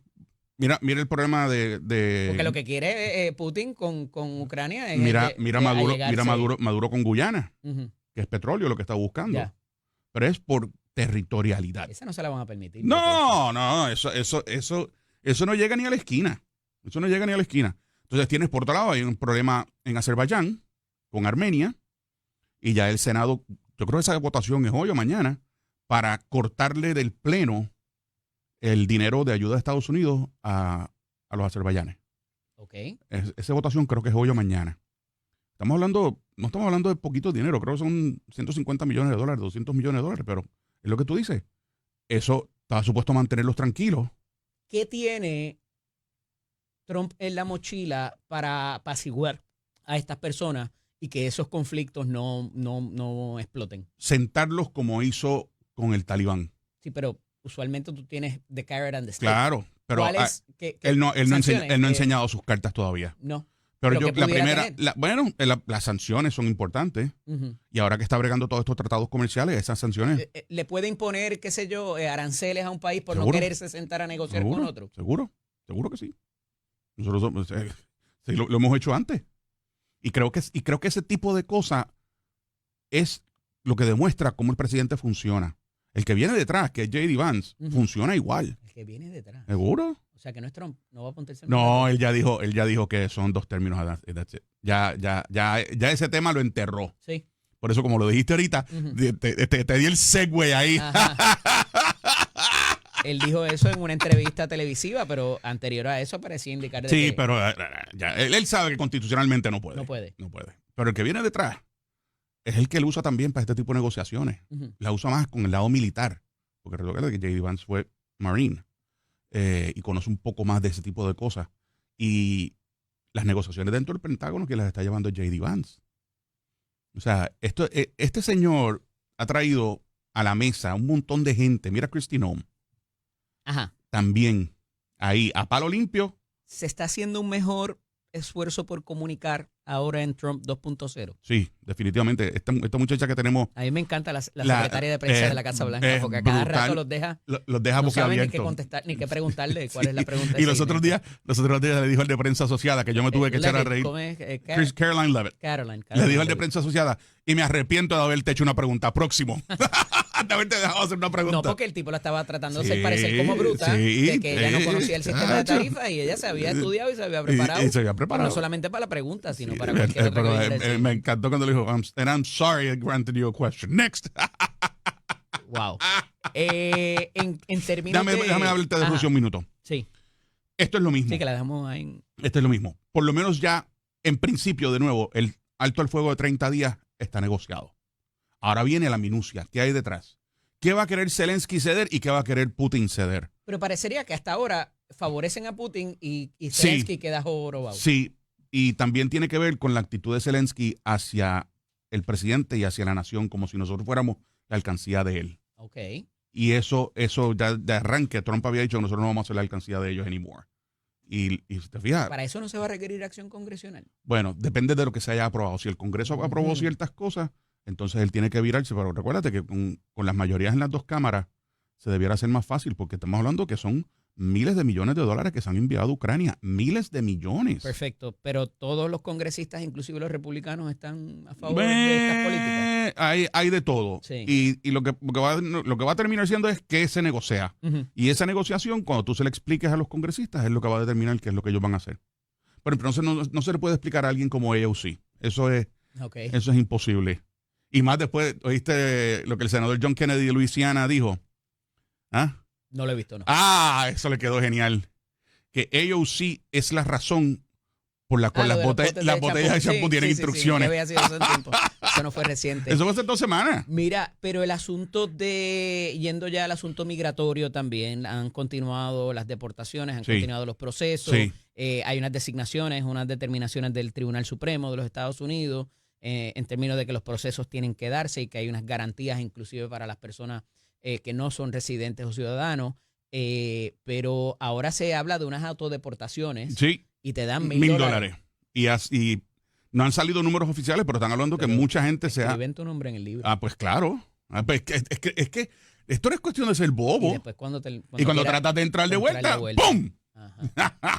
mira el problema Porque lo que quiere Putin con Ucrania es mira allegarse. Maduro con Guyana, Ujú, que es petróleo lo que está buscando. ya. Pero es por territorialidad. Esa no se la van a permitir. No, eso no llega ni a la esquina. Eso no llega ni a la esquina. Entonces tienes por otro lado, hay un problema en Azerbaiyán, con Armenia, y ya el Senado, yo creo que esa votación es hoy o mañana, para cortarle del pleno el dinero de ayuda de Estados Unidos a los azerbaiyanes. Ok. Esa votación creo que es hoy o mañana. No estamos hablando de poquito dinero, creo que son 150 millones de dólares, 200 millones de dólares, pero es lo que tú dices. Eso estaba supuesto a mantenerlos tranquilos. ¿Qué tiene Trump en la mochila para apaciguar a estas personas y que esos conflictos no exploten? Sentarlos como hizo con el Talibán. Sí, pero usualmente tú tienes the carrot and the stick. Claro, pero ¿Cuáles? él no ha sanciones? enseñado sus cartas todavía. No. Pero Lo yo, que la pudiera primera, tener. las sanciones son importantes. Ujú. Y ahora que está bregando todos estos tratados comerciales, esas sanciones. Le puede imponer, qué sé yo, aranceles a un país por no ¿Seguro? quererse sentar a negociar con otro. Seguro que sí. Nosotros sí, lo hemos hecho antes. Y creo que ese tipo de cosas es lo que demuestra cómo el presidente funciona. El que viene detrás, que es J.D. Vance, Ujú. funciona igual. El que viene detrás. ¿Seguro? O sea, que no es Trump, no va a apuntarse. No, él ya dijo que son dos términos. That's it. Ya ese tema lo enterró. Sí. Por eso, como lo dijiste ahorita, Ujú. te di el segue ahí. Ajá. Él dijo eso en una entrevista televisiva, pero anterior a eso parecía indicar de Sí, que pero ya, él sabe que constitucionalmente no puede. no puede. No puede. Pero el que viene detrás es el que lo usa también para este tipo de negociaciones. Ujú. La usa más con el lado militar. Porque recuerda que J.D. Vance fue Marine y conoce un poco más de ese tipo de cosas. Y las negociaciones dentro del Pentágono que las está llevando J.D. Vance. O sea, este señor ha traído a la mesa un montón de gente. Mira a Kristi Noem. Ajá. También ahí, a palo limpio. Se está haciendo un mejor esfuerzo por comunicar ahora en Trump 2.0. Sí, definitivamente. Esta muchacha que tenemos A mí me encanta la secretaria de prensa de la Casa Blanca, porque a cada brutal. rato los deja, los deja no saben ni qué boquiabiertos. contestar, ni qué preguntarle cuál Sí. es la pregunta. Y los otros días le dijo el de prensa asociada, que yo me tuve que echar a reír. Caroline Levitt. Caroline Le dijo el de Levitt. prensa asociada, y me arrepiento de haberte hecho una pregunta. Próximo. De haberte dejado hacer una pregunta. No, porque el tipo la estaba tratando de Sí, hacer parecer como bruta, sí, de que ella no conocía el sistema de chacho. tarifas y ella se había estudiado y se había preparado. Y se había preparado. No solamente para la pregunta, sino Sí, para cualquier otra pero, que hubiera hecho. me encantó cuando le dijo, and I'm sorry I granted you a question. Next. Wow. En términos Déjame hablarte de Ajá. Rusia un minuto. Sí, Esto es lo mismo. sí, que la dejamos ahí. Esto es lo mismo. Por lo menos ya, en principio, de nuevo, el alto al fuego de 30 días está negociado. Ahora viene la minucia. ¿Qué hay detrás? ¿Qué va a querer Zelensky ceder y qué va a querer Putin ceder? Pero parecería que hasta ahora favorecen a Putin y Zelensky queda jorobado. Sí, y también tiene que ver con la actitud de Zelensky hacia el presidente y hacia la nación, como si nosotros fuéramos la alcancía de él. Ok. Y eso ya de arranque, Trump había dicho que nosotros no vamos a ser la alcancía de ellos anymore. Y si te fijas, Para eso no se va a requerir acción congresional. bueno, depende de lo que se haya aprobado. Si el Congreso aprobó Ujú. ciertas cosas, entonces él tiene que virarse. Pero recuérdate que con las mayorías en las dos cámaras se debiera hacer más fácil, porque estamos hablando que son miles de millones de dólares que se han enviado a Ucrania. Miles de millones. Perfecto. Pero todos los congresistas, inclusive los republicanos, están a favor de estas políticas. Hay de todo. Sí. Y lo que va a terminar siendo es que se negocia. Ujú. Y esa negociación, cuando tú se le expliques a los congresistas, es lo que va a determinar qué es lo que ellos van a hacer. Pero entonces no se le puede explicar a alguien como AOC. Eso es imposible. Y más después, ¿oíste lo que el senador John Kennedy de Luisiana dijo? ¿Ah? No lo he visto, no. Eso le quedó genial. Que AOC es la razón por la cual las botellas de champú tienen instrucciones. Sí, había sido eso en tiempo. Eso no fue reciente. Eso fue hace 2 semanas. Mira, pero el asunto yendo ya al asunto migratorio también, han continuado las deportaciones, han continuado los procesos, hay unas designaciones, unas determinaciones del Tribunal Supremo de los Estados Unidos en términos de que los procesos tienen que darse y que hay unas garantías inclusive para las personas que no son residentes o ciudadanos. pero ahora se habla de unas autodeportaciones Sí, y te dan $1,000. Y no han salido números oficiales, pero están hablando que mucha gente se ha... Escriben tu nombre en el libro. Ah, pues claro. Pues es que esto no es cuestión de ser bobo. Y después cuando cuando tratas de entrar de vuelta, ¡pum! Ajá.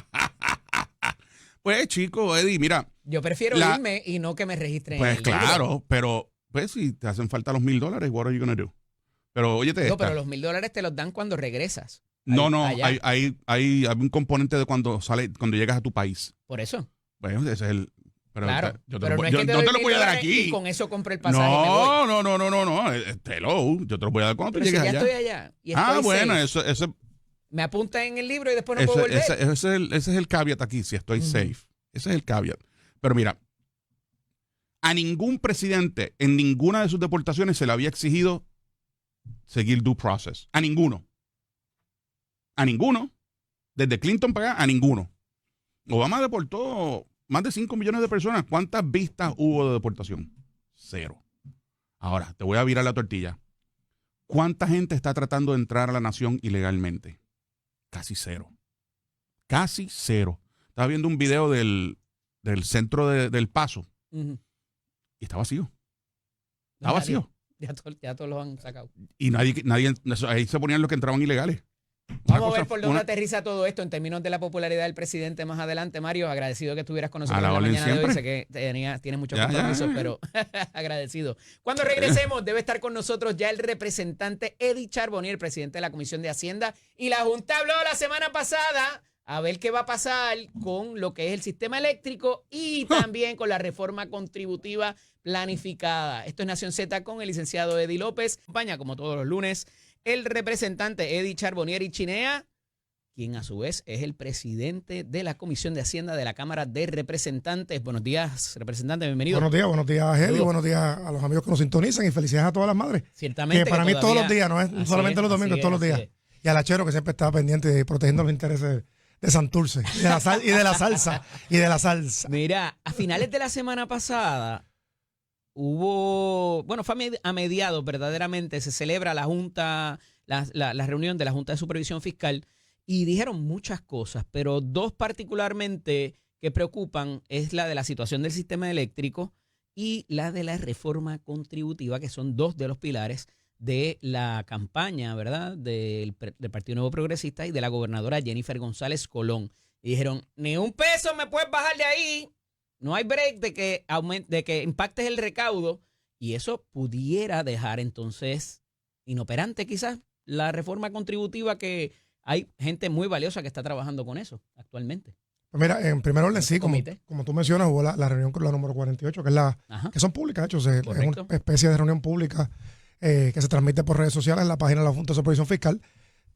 Pues, chico, Eddie, mira. Yo prefiero irme y no que me registren pues en el libro. claro, pero pues si te hacen falta los $1,000, what are you gonna do? Pero óyete No, pero los $1,000 te los dan cuando regresas. No, allá. hay un componente de cuando llegas a tu país. Por eso. Pues ese es el... Pero Claro, yo pero no es que te no doy te lo voy a dar $1,000 aquí. y con eso compro el pasaje y me voy. No. Hello, yo te lo voy a dar cuando Pero tú si llegues ya allá. estoy allá y estoy Bueno, safe, eso me apunta en el libro y después no puedo volver. ese es el caveat aquí, si estoy safe. Ese es el caveat. Pero mira, a ningún presidente en ninguna de sus deportaciones se le había exigido seguir due process. A ninguno. A ninguno. Desde Clinton para acá, a ninguno. Obama deportó más de 5 millones de personas. ¿Cuántas vistas hubo de deportación? 0. Ahora, te voy a virar la tortilla. ¿Cuánta gente está tratando de entrar a la nación ilegalmente? Casi 0. Casi 0. Estaba viendo un video del centro del Paso y está vacío. Está vacío. Ya todos los han sacado. Y nadie ahí se ponían los que entraban ilegales. Vamos a ver por dónde aterriza todo esto en términos de la popularidad del presidente más adelante. Mario, agradecido que estuvieras con nosotros en la mañana de hoy. Sé que tienes muchos compromisos, pero agradecido. Cuando regresemos, debe estar con nosotros ya el representante Eddie Charbonnier, presidente de la Comisión de Hacienda. Y la Junta habló la semana pasada a ver qué va a pasar con lo que es el sistema eléctrico y también con la reforma contributiva planificada. Esto es Nación Z con el licenciado Eddie López. Acompaña, como todos los lunes, el representante Eddie Charbonnier y Chinea, quien a su vez es el presidente de la Comisión de Hacienda de la Cámara de Representantes. Buenos días, representante, bienvenido. Buenos días, Heli, buenos días a los amigos que nos sintonizan y felicidades a todas las madres. Ciertamente. Que para mí todos los días, no es solamente los domingos, todos los días. Y al Achero que siempre está pendiente y protegiendo los intereses de Santurce y de la salsa. Mira, a finales de la semana pasada fue a mediados verdaderamente, se celebra la Junta, la reunión de la Junta de Supervisión Fiscal y dijeron muchas cosas, pero dos particularmente que preocupan es la de la situación del sistema eléctrico y la de la reforma contributiva, que son dos de los pilares de la campaña, ¿verdad?, del Partido Nuevo Progresista y de la gobernadora Jennifer González Colón. Y dijeron, ni un peso me puedes bajar de ahí. No hay break de que impactes el recaudo y eso pudiera dejar entonces inoperante quizás la reforma contributiva, que hay gente muy valiosa que está trabajando con eso actualmente. Pues mira, en primer orden, sí, como tú mencionas, hubo la reunión con la número 48, que son públicas, de hecho, es una especie de reunión pública que se transmite por redes sociales en la página de la Junta de Supervisión Fiscal.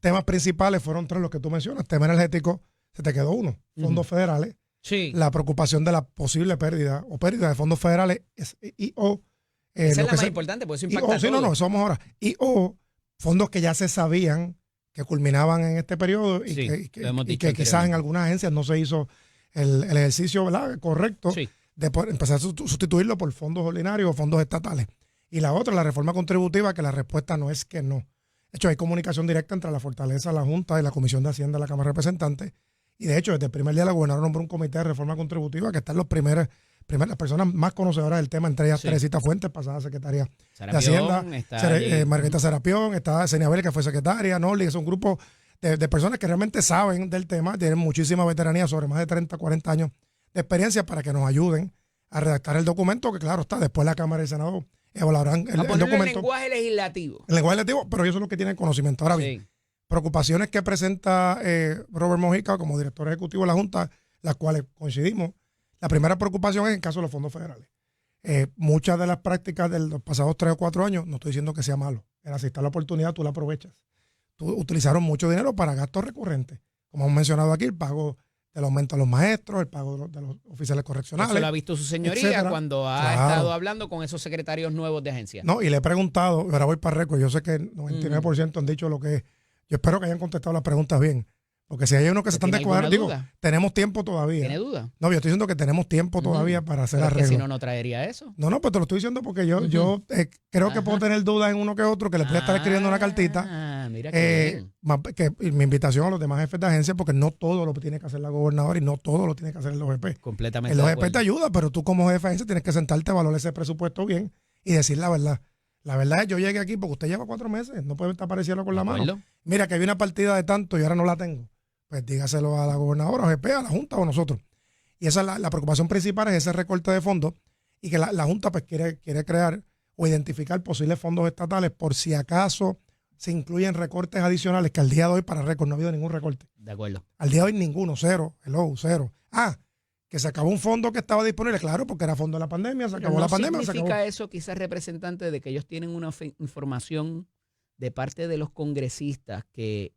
Temas principales fueron 3 los que tú mencionas. Tema energético, se te quedó uno. Fondos federales. Sí. La preocupación de la posible pérdida de fondos federales esa es la más importante, porque eso impacta todo. Eso vamos ahora. Fondos que ya se sabían que culminaban en este periodo y que quizás en algunas agencias no se hizo el ejercicio, ¿verdad?, correcto de empezar a sustituirlo por fondos ordinarios o fondos estatales. Y la otra, la reforma contributiva, que la respuesta no es que no. De hecho, hay comunicación directa entre la Fortaleza, la Junta y la Comisión de Hacienda de la Cámara de Representantes. Y de hecho, desde el primer día la gobernadora nombró un comité de reforma contributiva que están las personas más conocedoras del tema, entre ellas Teresita Fuentes, pasada secretaria de Hacienda, Margarita Serapión, está Senia Vélez, que fue secretaria, Norli, es un grupo de personas que realmente saben del tema, tienen muchísima veteranía, sobre más de 30, 40 años de experiencia, para que nos ayuden a redactar el documento, que claro está, después la Cámara y el Senado evaluarán el documento. El lenguaje legislativo. El lenguaje legislativo, pero ellos son los que tienen conocimiento. Ahora bien, preocupaciones que presenta Robert Mojica como director ejecutivo de la Junta, las cuales coincidimos. La primera preocupación es en caso de los fondos federales. Muchas de las prácticas de los pasados 3 o 4 años, no estoy diciendo que sea malo, era si está la oportunidad, tú la aprovechas. Utilizaron mucho dinero para gastos recurrentes, como hemos mencionado aquí, el pago del aumento a los maestros, el pago de los oficiales correccionales. Eso lo ha visto su señoría cuando ha estado hablando con esos secretarios nuevos de agencia. No, y le he preguntado, ahora voy para récord, yo sé que el 99% han dicho lo que es. Yo espero que hayan contestado las preguntas bien. Porque si hay unos que se están descuadrando, tenemos tiempo todavía. ¿Tiene duda? No, yo estoy diciendo que tenemos tiempo todavía para hacer arreglos. Si no, no traería eso. No, pero te lo estoy diciendo porque yo creo que puedo tener dudas en uno que otro, que le voy a estar escribiendo una cartita Mira que mi invitación a los demás jefes de agencia, porque no todo lo tiene que hacer la gobernadora y no todo lo tiene que hacer el OGP. Completamente. El OGP te ayuda, pero tú como jefe de agencia tienes que sentarte, valorar ese presupuesto bien y decir la verdad. La verdad es que yo llegué aquí porque usted lleva 4 meses, no puede estar pareciendo con la mano. Mira que había una partida de tanto y ahora no la tengo. Pues dígaselo a la gobernadora, OGP, a la Junta o a nosotros. Y esa es la preocupación principal, es ese recorte de fondos y que la Junta pues quiere crear o identificar posibles fondos estatales por si acaso se incluyen recortes adicionales, que al día de hoy para récord no ha habido ningún recorte. De acuerdo. Al día de hoy ninguno, cero. Que se acabó un fondo que estaba disponible, claro, porque era fondo de la pandemia, se acabó la pandemia. ¿Significa eso quizás, representante, de que ellos tienen una información de parte de los congresistas que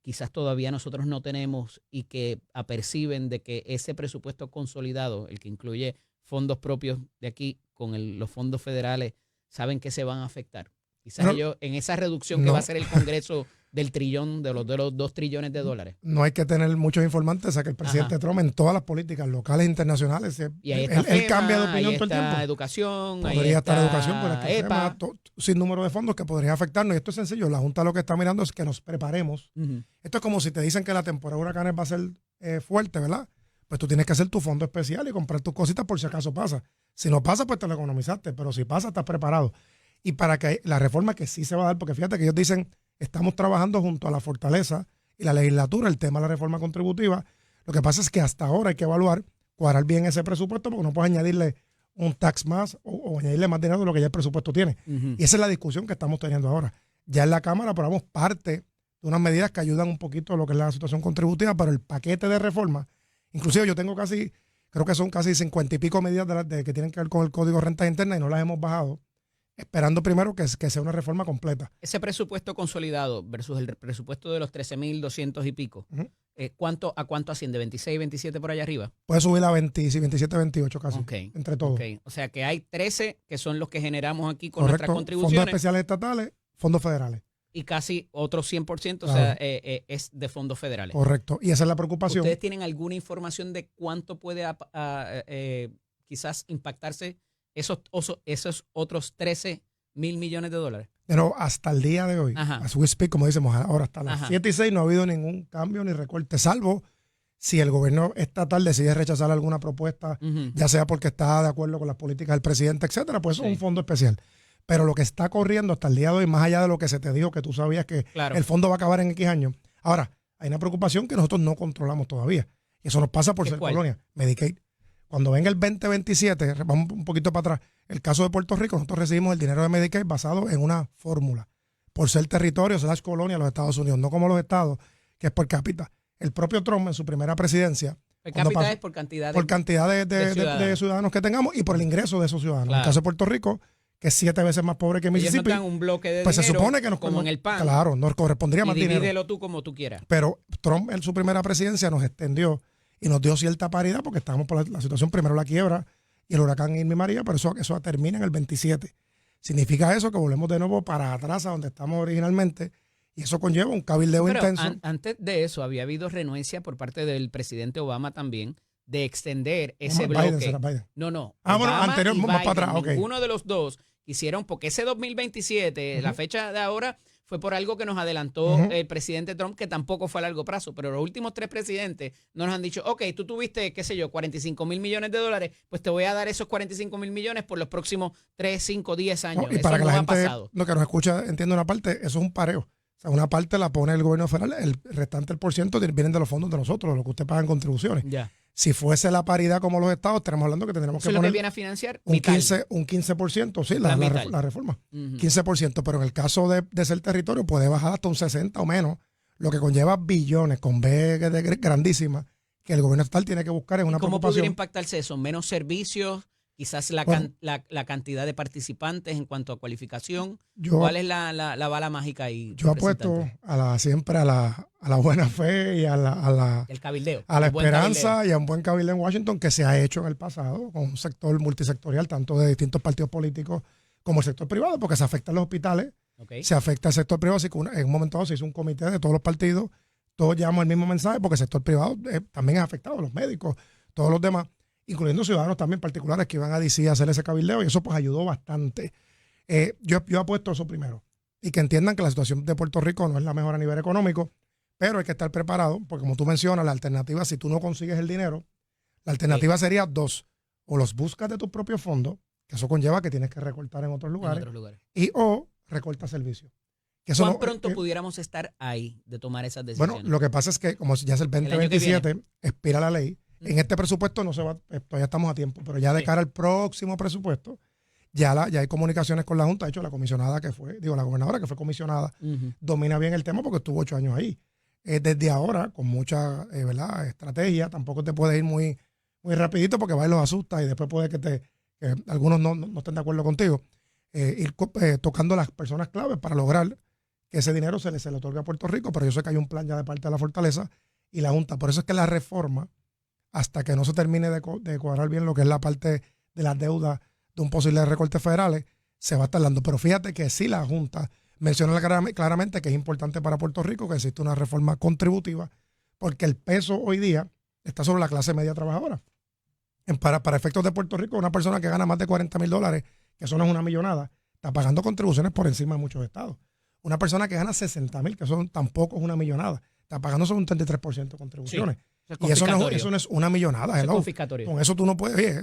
quizás todavía nosotros no tenemos y que aperciben de que ese presupuesto consolidado, el que incluye fondos propios de aquí con los fondos federales, saben que se van a afectar? Quizás ellos en esa reducción que va a hacer el Congreso del trillón, de los 2 trillones de dólares. No hay que tener muchos informantes, que el presidente Trump en todas las políticas locales e internacionales, y ahí está él cambia de opinión todo el tiempo. Educación, podría estar educación, pero aquí FEMA, sin número de fondos que podría afectarnos. Y esto es sencillo, la Junta lo que está mirando es que nos preparemos. Esto es como si te dicen que la temporada de huracanes va a ser fuerte, ¿verdad? Pues tú tienes que hacer tu fondo especial y comprar tus cositas por si acaso pasa. Si no pasa, pues te lo economizaste, pero si pasa, estás preparado. Y para que la reforma que sí se va a dar, porque fíjate que ellos dicen, estamos trabajando junto a la Fortaleza y la legislatura, el tema de la reforma contributiva. Lo que pasa es que hasta ahora hay que evaluar, cuadrar bien ese presupuesto, porque no puedes añadirle un tax más o añadirle más dinero de lo que ya el presupuesto tiene. Y esa es la discusión que estamos teniendo ahora. Ya en la Cámara aprobamos parte de unas medidas que ayudan un poquito a lo que es la situación contributiva, pero el paquete de reforma, inclusive yo tengo creo que son casi 50 y pico medidas que tienen que ver con el Código de Rentas Internas y no las hemos bajado, esperando primero que sea una reforma completa. Ese presupuesto consolidado versus el presupuesto de los 13,200 y pico, ¿a cuánto asciende? ¿26, 27 por allá arriba? Puede subir a 27, 28 casi, entre todos. O sea que hay 13 que son los que generamos aquí con Correcto. Nuestras contribuciones. Fondos especiales estatales, fondos federales. Y casi otro 100%, o sea, es de fondos federales. Correcto, y esa es la preocupación. ¿Ustedes tienen alguna información de cuánto puede quizás impactarse esos otros 13,000 millones de dólares? Pero hasta el día de hoy, as we speak, como decimos ahora, hasta las 7:06 no ha habido ningún cambio ni recorte, salvo si el gobierno estatal decide rechazar alguna propuesta, ya sea porque está de acuerdo con las políticas del presidente, etcétera, pues es un fondo especial. Pero lo que está corriendo hasta el día de hoy, más allá de lo que se te dijo, que tú sabías que el fondo va a acabar en X años. Ahora, hay una preocupación que nosotros no controlamos todavía. Y eso nos pasa por ser colonia, Medicaid. Cuando venga el 2027, vamos un poquito para atrás, el caso de Puerto Rico, nosotros recibimos el dinero de Medicaid basado en una fórmula, por ser territorio / colonia de los Estados Unidos, no como los estados, que es por cápita. El propio Trump en su primera presidencia... Per cápita es por cantidad de ciudadanos que tengamos y por el ingreso de esos ciudadanos. En el caso de Puerto Rico, que es 7 veces más pobre que Mississippi. Ellos no te dan un bloque de pues dinero, se supone que como en el PAN. Claro, nos correspondería más dinero. Divídelo tú como tú quieras. Pero Trump en su primera presidencia nos extendió y nos dio cierta paridad porque estábamos por la situación, primero la quiebra y el huracán Irma y María, pero eso termina en el 27. Significa eso que volvemos de nuevo para atrás a donde estamos originalmente y eso conlleva un cabildeo intenso. Antes de eso había habido renuencia por parte del presidente Obama también de extender ese bloque. Biden. No. Bueno, anterior, más para atrás. Okay. Uno de los dos hicieron, porque ese 2027, la fecha de ahora, fue por algo que nos adelantó el presidente Trump, que tampoco fue a largo plazo, pero los últimos 3 presidentes nos han dicho, ok, tú tuviste, qué sé yo, 45,000 millones de dólares, pues te voy a dar esos 45,000 millones por los próximos 3, 5, 10 años. Y para que la gente que nos escucha entienda una parte, eso es un pareo. O sea, una parte la pone el gobierno federal, el restante, el % vienen de los fondos de nosotros, lo que usted paga en contribuciones. Ya. Si fuese la paridad como los estados, tenemos hablando que tendríamos que poner... ¿Eso es lo que viene a financiar? Un 15%, sí, la reforma. 15%, pero en el caso de ser territorio puede bajar hasta un 60 o menos, lo que conlleva billones, con B grandísima, que el gobierno estatal tiene que buscar en una preocupación. ¿Cómo pudiera impactarse eso? ¿Menos servicios? Quizás la cantidad de participantes en cuanto a cualificación. ¿Cuál es la bala mágica ahí? Yo apuesto siempre a la buena fe y el cabildeo, a la esperanza y a un buen cabildeo en Washington que se ha hecho en el pasado con un sector multisectorial, tanto de distintos partidos políticos como el sector privado, porque se afectan los hospitales, se afecta el sector privado, así que en un momento dado se hizo un comité de todos los partidos, todos llevamos el mismo mensaje, porque el sector privado también es afectado, los médicos, todos los demás, incluyendo ciudadanos también particulares que iban a DC a hacer ese cabildeo, y eso pues ayudó bastante. Yo apuesto eso primero. y que entiendan que la situación de Puerto Rico no es la mejor a nivel económico, pero hay que estar preparado, porque como tú mencionas, la alternativa, si tú no consigues el dinero, la alternativa sería dos: o los buscas de tus propios fondos, que eso conlleva que tienes que recortar en otros lugares, y o recortas servicios. ¿Cuán pronto pudiéramos estar ahí de tomar esas decisiones? Bueno, lo que pasa es que como ya es el 2027, expira la ley, en este presupuesto no se va, todavía estamos a tiempo, pero ya de cara al próximo presupuesto, ya hay comunicaciones con la Junta. De hecho, la comisionada que fue, la gobernadora que fue comisionada, domina bien el tema porque estuvo 8 años ahí. Desde ahora, con mucha estrategia, tampoco te puedes ir muy rapidito porque va y los asusta y después puede que algunos no estén de acuerdo contigo. Ir tocando las personas claves para lograr que ese dinero se le otorgue a Puerto Rico, pero yo sé que hay un plan ya de parte de la Fortaleza y la Junta. Por eso es que la reforma, hasta que no se termine de cuadrar bien lo que es la parte de las deudas de un posible recorte federales, se va a estar dando. Pero fíjate que sí, la Junta menciona claramente que es importante para Puerto Rico que existe una reforma contributiva, porque el peso hoy día está sobre la clase media trabajadora. Para efectos de Puerto Rico, una persona que gana más de $40,000, que eso no es una millonada, está pagando contribuciones por encima de muchos estados. Una persona que gana $60,000, que eso tampoco es una millonada, está pagando solo un 33% de contribuciones. Sí, y eso no es una millonada. Es confiscatorio. Con eso tú no puedes, oye,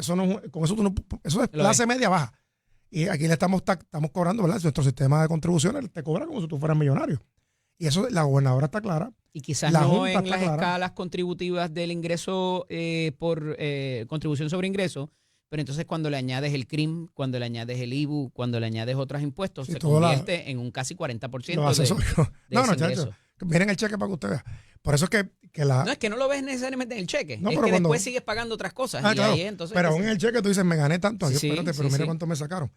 eso es clase media baja. Y aquí le estamos cobrando, ¿verdad? Nuestro sistema de contribuciones te cobra como si tú fueras millonario. Y eso la gobernadora está clara. Y quizás no en las escalas contributivas del ingreso por contribución sobre ingreso, pero entonces cuando le añades el CRIM, cuando le añades el IBU, cuando le añades otros impuestos, se convierte en un casi 40% No, chacho. Miren el cheque para que usted vea. Por eso es que la... No, es que no lo ves necesariamente en el cheque. No, es que después sigues pagando otras cosas. Claro, ahí, entonces, pero aún en el cheque tú dices, me gané tanto. Espérate, pero mira cuánto me sacaron.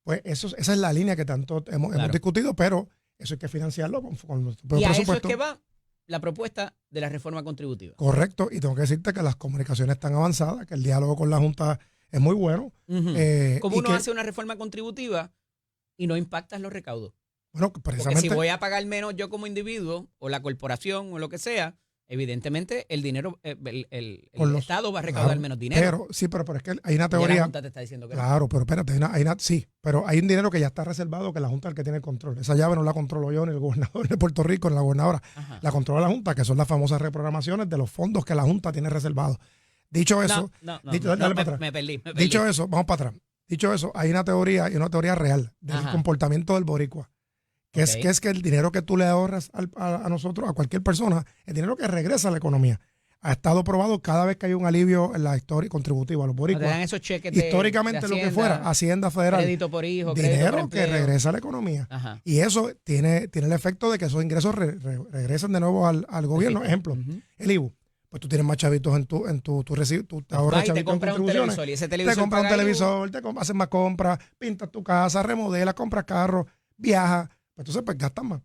Pues esa es la línea que tanto hemos discutido, pero eso hay que financiarlo con nuestro propio presupuesto. Y a eso es que va la propuesta de la reforma contributiva. Correcto, y tengo que decirte que las comunicaciones están avanzadas, que el diálogo con la Junta es muy bueno. ¿Cómo uno hace una reforma contributiva y no impactas los recaudos? Bueno, precisamente. Porque si voy a pagar menos yo como individuo, o la corporación, o lo que sea, evidentemente el dinero, el Estado va a recaudar menos dinero. Pero es que hay una teoría. La Junta te está diciendo que claro, pero espérate, pero hay un dinero que ya está reservado, que la Junta es el que tiene el control. Esa llave no la controlo yo, ni el gobernador de Puerto Rico, ni la gobernadora. La controla la Junta, que son las famosas reprogramaciones de los fondos que la Junta tiene reservados. Dicho eso, me perdí. Dicho eso, vamos para atrás. Dicho eso, hay una teoría real del comportamiento del boricua. Que es que el dinero que tú le ahorras a nosotros, a cualquier persona, el dinero que regresa a la economía. Ha estado probado cada vez que hay un alivio en la historia contributiva a los boricuas. Te dan esos cheques históricamente de Hacienda, lo que fuera, Hacienda Federal. Crédito por hijo, dinero que regresa a la economía. Ajá. Y eso tiene el efecto de que esos ingresos regresen de nuevo al gobierno. Ejemplo, el IBU. Pues tú tienes más chavitos en tu recibo, tú te ahorras chavitos en contribuciones. Te compras un televisor, haces más compras, pintas tu casa, remodelas, compras carros, viajas. Entonces, pues gastan más.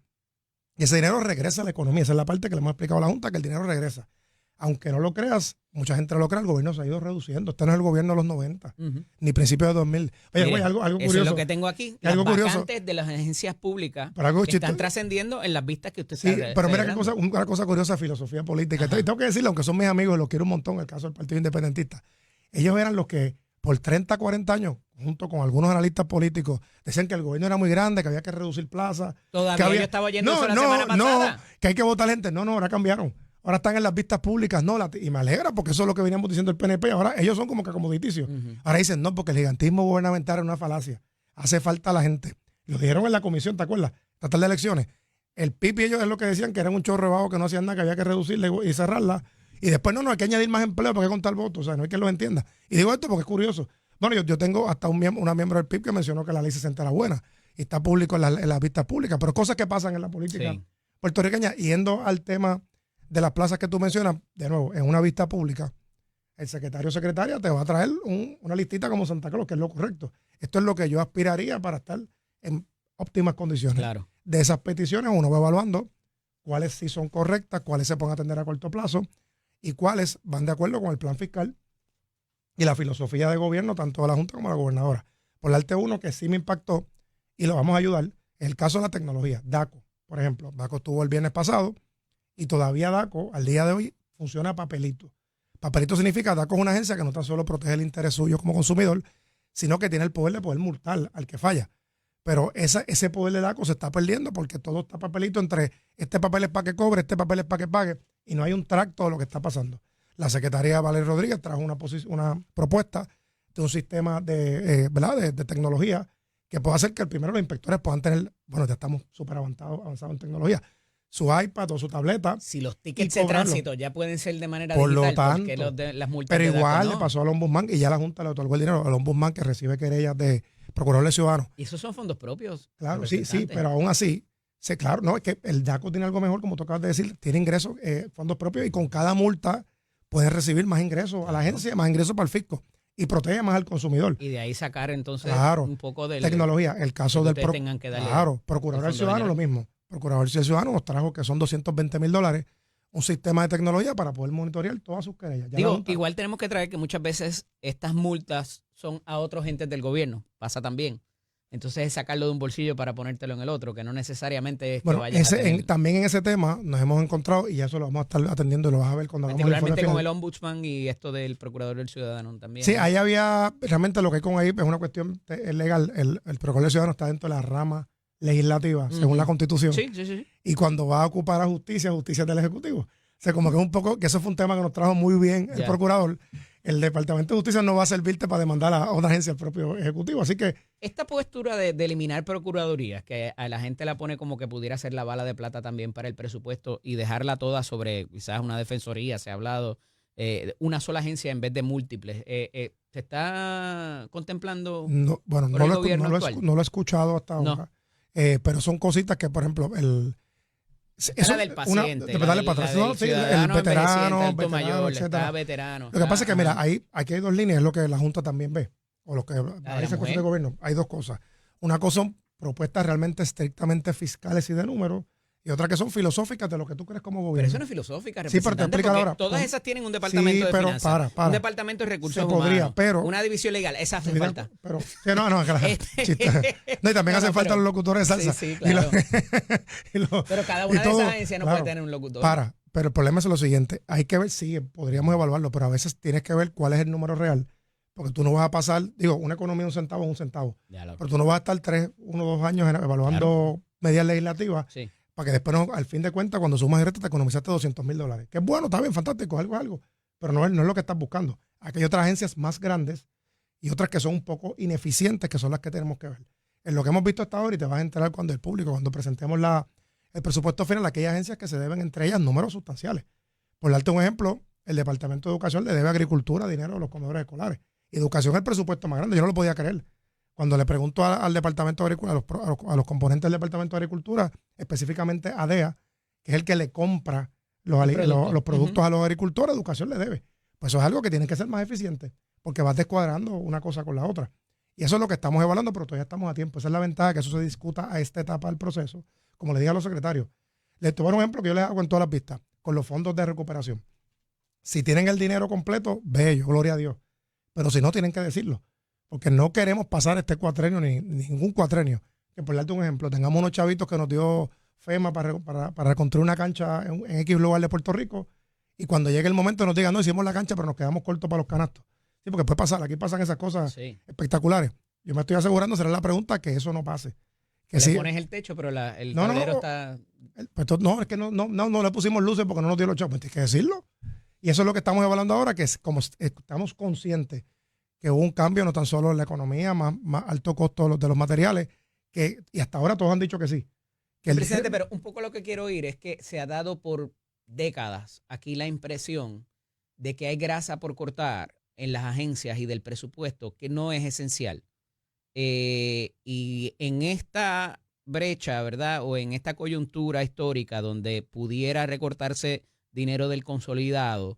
Y ese dinero regresa a la economía. Esa es la parte que le hemos explicado a la Junta, que el dinero regresa. Aunque no lo creas, mucha gente no lo cree, el gobierno se ha ido reduciendo. Este no es el gobierno de los 90, ni principios de 2000. Oye, mira, algo curioso. Eso es lo que tengo aquí. Las vacantes de las agencias públicas que están trascendiendo en las vistas que usted está pero mira una cosa curiosa, filosofía política. Y tengo que decirle, aunque son mis amigos, los quiero un montón, el caso del Partido Independentista. Ellos eran los que por 30, 40 años, junto con algunos analistas políticos, decían que el gobierno era muy grande, que había que reducir plazas. Todavía yo estaba oyendo eso la semana pasada. Que hay que votar gente. No, ahora cambiaron. Ahora están en las vistas públicas. Y me alegra porque eso es lo que veníamos diciendo el PNP. Ahora ellos son como que acomoditicios. Ahora dicen, no, porque el gigantismo gubernamental es una falacia. Hace falta la gente. Lo dijeron en la comisión, ¿te acuerdas? Tratar de elecciones. El PIB y ellos es lo que decían, que eran un chorro de bajo, que no hacían nada, que había que reducirla y cerrarla. Y después no hay que añadir más empleo porque hay que contar votos. O sea, no hay quien lo entienda. Y digo esto porque es curioso. Bueno, yo tengo hasta una miembro del PIB que mencionó que la ley 60 era buena y está público en las vistas públicas, pero cosas que pasan en la política puertorriqueña. Yendo al tema de las plazas que tú mencionas, de nuevo, en una vista pública, el secretario o secretaria te va a traer una listita como Santa Claus, que es lo correcto. Esto es lo que yo aspiraría para estar en óptimas condiciones. Claro. De esas peticiones uno va evaluando cuáles sí son correctas, cuáles se pueden atender a corto plazo y cuáles van de acuerdo con el plan fiscal y la filosofía de gobierno, tanto de la Junta como de la gobernadora. Por darte uno que sí me impactó y lo vamos a ayudar, es el caso de la tecnología. DACO, por ejemplo. DACO estuvo el viernes pasado y todavía DACO, al día de hoy, funciona a papelito. Papelito significa, DACO es una agencia que no tan solo protege el interés suyo como consumidor, sino que tiene el poder de poder multar al que falla. Pero ese poder de DACO se está perdiendo porque todo está papelito entre este papel es para que cobre, este papel es para que pague, y no hay un tracto de lo que está pasando. La secretaria Valeria Rodríguez trajo una propuesta de un sistema ¿verdad? de tecnología que pueda hacer que primero los inspectores puedan tener, bueno, ya estamos súper avanzados en tecnología, su iPad o su tableta. Si los tickets de tránsito ya pueden ser de manera por digital, lo tanto, porque las multas pero igual no. le pasó al ombudsman y ya la Junta le otorgó el dinero al ombudsman que recibe querellas de procuradores ciudadanos. ¿Y esos son fondos propios? Claro, sí, pero aún así, claro, no, es que el DACO tiene algo mejor, como tú acabas de decir, tiene ingresos, fondos propios, y con cada multa puede recibir más ingresos a la agencia, más ingresos para el fisco, y protege más al consumidor. Y de ahí sacar entonces un poco de tecnología. El caso del procurador ciudadano, lo mismo. Procurador ciudadano nos trajo que son $220,000, un sistema de tecnología para poder monitorear todas sus querellas. Igual tenemos que traer que muchas veces estas multas son a otros entes del gobierno, pasa también. Entonces es sacarlo de un bolsillo para ponértelo en el otro, que no necesariamente es que vaya también en ese tema nos hemos encontrado, y eso lo vamos a estar atendiendo y lo vas a ver cuando hagamos el informe particularmente con final. el ombudsman y esto del procurador del ciudadano también. Sí, ahí había, realmente lo que hay con ahí es una cuestión legal. El procurador del ciudadano está dentro de la rama legislativa, según la Constitución. Sí. Y cuando va a ocupar a justicia es del Ejecutivo. O sea, como que es un poco, que eso fue un tema que nos trajo muy bien el procurador. El Departamento de Justicia no va a servirte para demandar a una agencia del propio Ejecutivo. Así que esta postura de eliminar procuradurías, que a la gente la pone como que pudiera ser la bala de plata también para el presupuesto y dejarla toda sobre quizás una defensoría, se ha hablado, una sola agencia en vez de múltiples. ¿Se está contemplando? No, bueno, no lo he escuchado hasta ahora. Pero son cositas que, por ejemplo, la del paciente, el veterano. Lo que pasa es que, mira, aquí hay dos líneas, es lo que la Junta también ve, o lo que parece Consejo de Gobierno. Hay dos cosas. Una cosa son propuestas realmente estrictamente fiscales y de números, y otra que son filosóficas de lo que tú crees como gobierno. Pero eso no es filosófica, sí, pero te explico ahora. Todas esas tienen un departamento de finanzas, un departamento de recursos humanos, una división legal. Esa hace falta. Pero, y también hacen falta los locutores de salsa. Sí, claro. Pero cada una de esas agencias no puede tener un locutor. Pero el problema es lo siguiente. Hay que ver, sí, podríamos evaluarlo, pero a veces tienes que ver cuál es el número real. Porque tú no vas a pasar, una economía de un centavo es un centavo. Pero tú no vas a estar 1 o 2 años evaluando medidas legislativas. Sí. Para que después, al fin de cuentas, cuando sumas y restas, te economizaste $200,000. Que es bueno, está bien, fantástico, algo. Pero no es lo que estás buscando. Aquí hay otras agencias más grandes y otras que son un poco ineficientes, que son las que tenemos que ver. En lo que hemos visto hasta ahora, y te vas a enterar cuando presentemos el presupuesto final, aquellas agencias que se deben entre ellas números sustanciales. Por darte un ejemplo, el Departamento de Educación le debe a Agricultura dinero a los comedores escolares. Educación es el presupuesto más grande. Yo no lo podía creer. Cuando le pregunto al Departamento de Agricultura, a los componentes del Departamento de Agricultura, específicamente a DEA, que es el que le compra los productos a los agricultores, Educación le debe. Pues eso es algo que tiene que ser más eficiente, porque vas descuadrando una cosa con la otra. Y eso es lo que estamos evaluando, pero todavía estamos a tiempo. Esa es la ventaja, que eso se discuta a esta etapa del proceso. Como le dije a los secretarios, les tomo un ejemplo que yo les hago en todas las vistas, con los fondos de recuperación. Si tienen el dinero completo, bello, gloria a Dios. Pero si no, tienen que decirlo. Porque no queremos pasar este cuatrenio, ni ningún cuatrenio. Que por darte un ejemplo, tengamos unos chavitos que nos dio FEMA para reconstruir una cancha en X lugar de Puerto Rico, y cuando llegue el momento nos digan, no, hicimos la cancha, pero nos quedamos cortos para los canastos. Sí, porque puede pasar, aquí pasan esas cosas espectaculares. Yo me estoy asegurando, será la pregunta, que eso no pase. Que le pones el techo, pero el tablero está... es que no le pusimos luces porque no nos dio los chavos. Tienes que decirlo. Y eso es lo que estamos evaluando ahora, que es como estamos conscientes que hubo un cambio no tan solo en la economía, más alto costo de los materiales, y hasta ahora todos han dicho que sí. Presidente, pero un poco lo que quiero oír es que se ha dado por décadas aquí la impresión de que hay grasa por cortar en las agencias y del presupuesto que no es esencial. Y en esta brecha, ¿verdad? O en esta coyuntura histórica donde pudiera recortarse dinero del consolidado,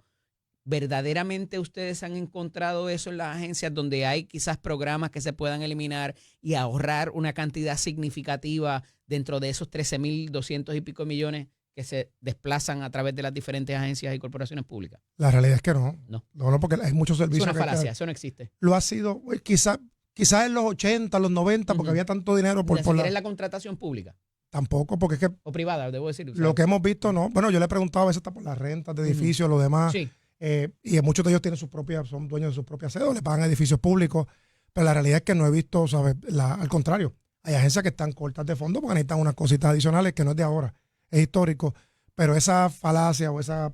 ¿verdaderamente ustedes han encontrado eso en las agencias donde hay quizás programas que se puedan eliminar y ahorrar una cantidad significativa dentro de esos 13,200 y pico millones que se desplazan a través de las diferentes agencias y corporaciones públicas? La realidad es que no. No, porque hay muchos servicios. Es una falacia, eso no existe. Lo ha sido, quizás en los 80, los 90, porque había tanto dinero por la contratación pública. Tampoco, porque es que... O privada, debo decir. Lo que hemos visto, no. Bueno, yo le he preguntado a veces hasta por las rentas de edificios, lo demás. Sí. Y muchos de ellos tienen son dueños de sus propias sedes, le pagan edificios públicos, pero la realidad es que no he visto, ¿sabes? Al contrario, Hay agencias que están cortas de fondos porque necesitan unas cositas adicionales que no es de ahora, es histórico. Pero esa falacia o esa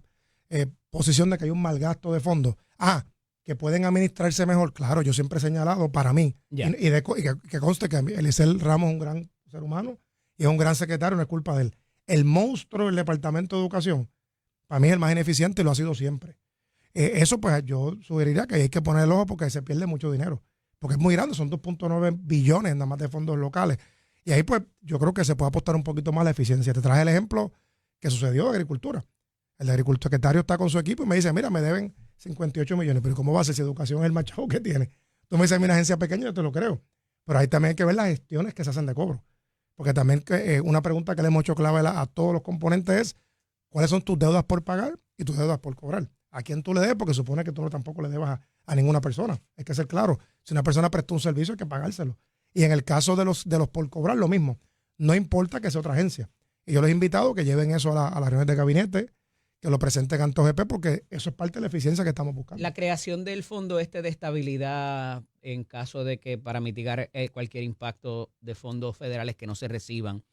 posición de que hay un mal gasto de fondos, que pueden administrarse mejor, claro, yo siempre he señalado para mí, y que conste que Eliezer Ramos es un gran ser humano y es un gran secretario, no es culpa de él. El monstruo del Departamento de Educación, para mí es el más ineficiente y lo ha sido siempre. Eso pues yo sugeriría que hay que poner el ojo porque se pierde mucho dinero, porque es muy grande, son 2.9 billones nada más de fondos locales. Y ahí pues yo creo que se puede apostar un poquito más a la eficiencia. Te traje el ejemplo que sucedió de agricultura. El agricultor secretario está con su equipo y me dice, mira, me deben 58 millones, pero ¿cómo va a ser si educación es el más chavo que tiene? Tú me dices, mira, agencia pequeña, yo te lo creo. Pero ahí también hay que ver las gestiones que se hacen de cobro. Porque también una pregunta que le hemos hecho clave a todos los componentes es, ¿cuáles son tus deudas por pagar y tus deudas por cobrar? ¿A quién tú le debes? Porque supone que tú tampoco le debas a ninguna persona. Hay que ser claro. Si una persona prestó un servicio, hay que pagárselo. Y en el caso de los por cobrar, lo mismo. No importa que sea otra agencia. Y yo les he invitado a que lleven eso a las reuniones de gabinete, que lo presenten ante OGP, porque eso es parte de la eficiencia que estamos buscando. La creación del fondo de estabilidad en caso de que para mitigar cualquier impacto de fondos federales que no se reciban,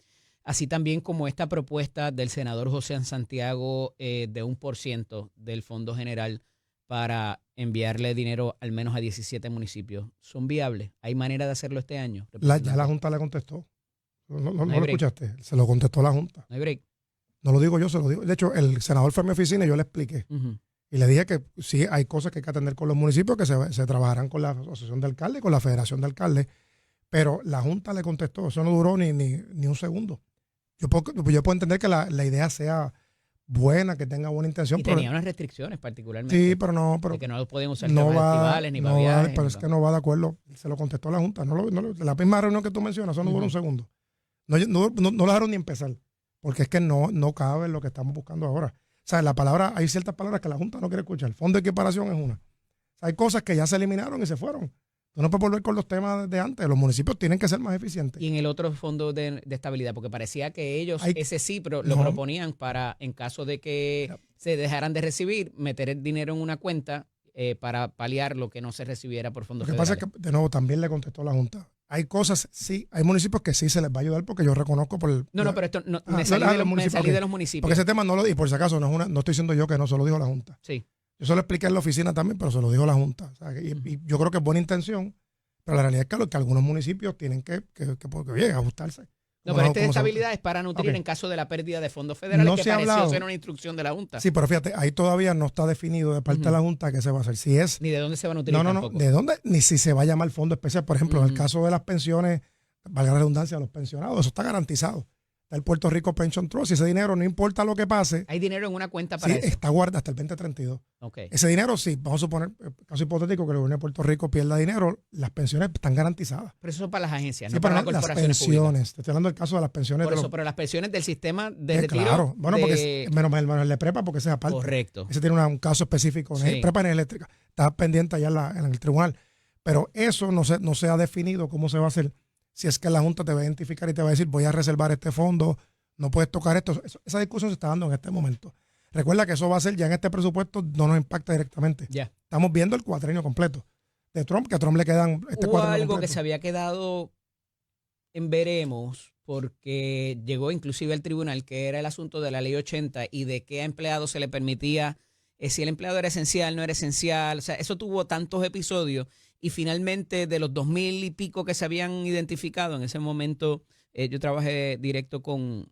así también como esta propuesta del senador José Santiago de 1% del Fondo General para enviarle dinero al menos a 17 municipios, ¿son viables? ¿Hay manera de hacerlo este año? Ya la Junta le contestó. No lo escuchaste, se lo contestó la Junta. No hay break. No lo digo yo, se lo digo. De hecho, el senador fue a mi oficina y yo le expliqué. Y le dije que sí, hay cosas que hay que atender con los municipios, que se trabajarán con la Asociación de Alcaldes, con la Federación de Alcaldes. Pero la Junta le contestó, eso no duró ni un segundo. Yo puedo entender que la idea sea buena, que tenga buena intención. Y tenía unas restricciones particularmente. Sí, pero no. De que no pueden usar temas festivales ni para viajes. Pero es que no va de acuerdo. Se lo contestó la Junta. La misma reunión que tú mencionas, eso no duró un segundo. No lo dejaron ni empezar. Porque es que no cabe en lo que estamos buscando ahora. O sea, hay ciertas palabras que la Junta no quiere escuchar. El fondo de equiparación es una. O sea, hay cosas que ya se eliminaron y se fueron. Tú no puedes volver con los temas de antes. Los municipios tienen que ser más eficientes. Y en el otro fondo de estabilidad, porque parecía que ellos lo proponían para, en caso de que se dejaran de recibir, meter el dinero en una cuenta para paliar lo que no se recibiera por fondos federales. Lo que pasa es que, de nuevo, también le contestó la Junta. Hay cosas, sí, hay municipios que sí se les va a ayudar porque yo reconozco por el... pero esto me salí de los municipios. Porque ese tema no lo di, por si acaso, no estoy diciendo yo que no, se lo dijo la Junta. Sí. Yo se lo expliqué en la oficina también, pero se lo dijo la Junta. O sea, y yo creo que es buena intención, pero la realidad es que algunos municipios tienen que ajustarse. No, pero de estabilidad es para nutrir en caso de la pérdida de fondos federales, que pareció ser una instrucción de la Junta. Sí, pero fíjate, ahí todavía no está definido de parte de la Junta qué se va a hacer. Si es, ni de dónde se va a nutrir tampoco. De dónde, ni si se va a llamar fondo especial. Por ejemplo, en el caso de las pensiones, valga la redundancia, los pensionados, eso está garantizado. Está el Puerto Rico Pension Trust y ese dinero, no importa lo que pase. ¿Hay dinero en una cuenta para eso? Está guardado hasta el 2032. Okay. Ese dinero, sí, vamos a suponer, caso hipotético que el gobierno de Puerto Rico pierda dinero, las pensiones están garantizadas. Pero eso es para las agencias, sí, no para las corporaciones pensiones públicas. Te estoy hablando del caso de las pensiones. Por eso, pero las pensiones del sistema de retiro. Claro, bueno, porque menos el de prepa, porque ese es aparte. Correcto. Ese tiene un caso específico. Sí. Prepa energía eléctrica. Está pendiente allá en el tribunal. Pero eso no se ha definido cómo se va a hacer. Si es que la Junta te va a identificar y te va a decir, voy a reservar este fondo, no puedes tocar esto. Esa discusión se está dando en este momento. Recuerda que eso va a ser ya en este presupuesto, no nos impacta directamente. Ya. Estamos viendo el cuatrienio completo de Trump, que a Trump le quedan cuatrienio algo completo que se había quedado en veremos, porque llegó inclusive al tribunal, que era el asunto de la ley 80 y de qué a empleado se le permitía, si el empleado era esencial, no era esencial. O sea, eso tuvo tantos episodios y finalmente de los 2,000 y pico que se habían identificado en ese momento, yo trabajé directo con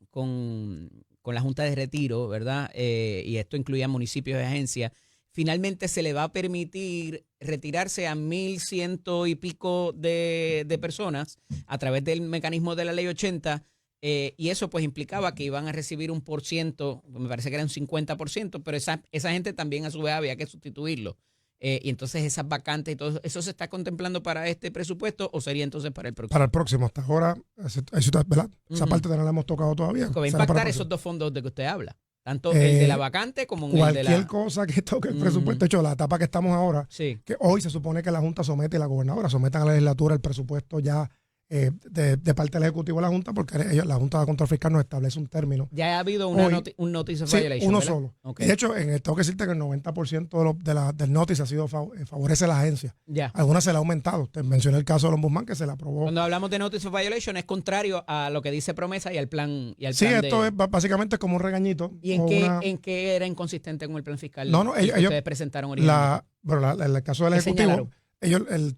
la Junta de Retiro, ¿verdad? Y esto incluía municipios y agencias. Finalmente se le va a permitir retirarse a 1,100 y pico de personas a través del mecanismo de la ley 80, y eso pues implicaba que iban a recibir 1%, me parece que era un 50%, pero esa gente también a su vez había que sustituirlo. Y entonces esas vacantes y todo eso se está contemplando para este presupuesto, o sería entonces para el próximo. Para el próximo, hasta ahora, ¿verdad? Esa parte no la hemos tocado todavía. Porque va a impactar esos dos fondos de que usted habla, tanto el de la vacante como el de la... Cualquier cosa que toque el presupuesto. De hecho, la etapa que estamos ahora, que hoy se supone que la Junta somete y la gobernadora sometan a la legislatura el presupuesto ya de parte del Ejecutivo de la Junta, porque la Junta de Control Fiscal nos establece un término. Ya ha habido un notice of violation, uno ¿verdad? solo. Okay. De hecho, tengo que decirte que el 90% del notice ha sido favorece a la agencia. Ya. Algunas se le ha aumentado. Te mencioné el caso del ombudsman que se le aprobó. Cuando hablamos de notice of violation es contrario a lo que dice Promesa y al plan. Sí, esto es básicamente como un regañito. ¿Y en qué era inconsistente con el plan fiscal? No, ellos ustedes presentaron originalmente. En el caso del Ejecutivo,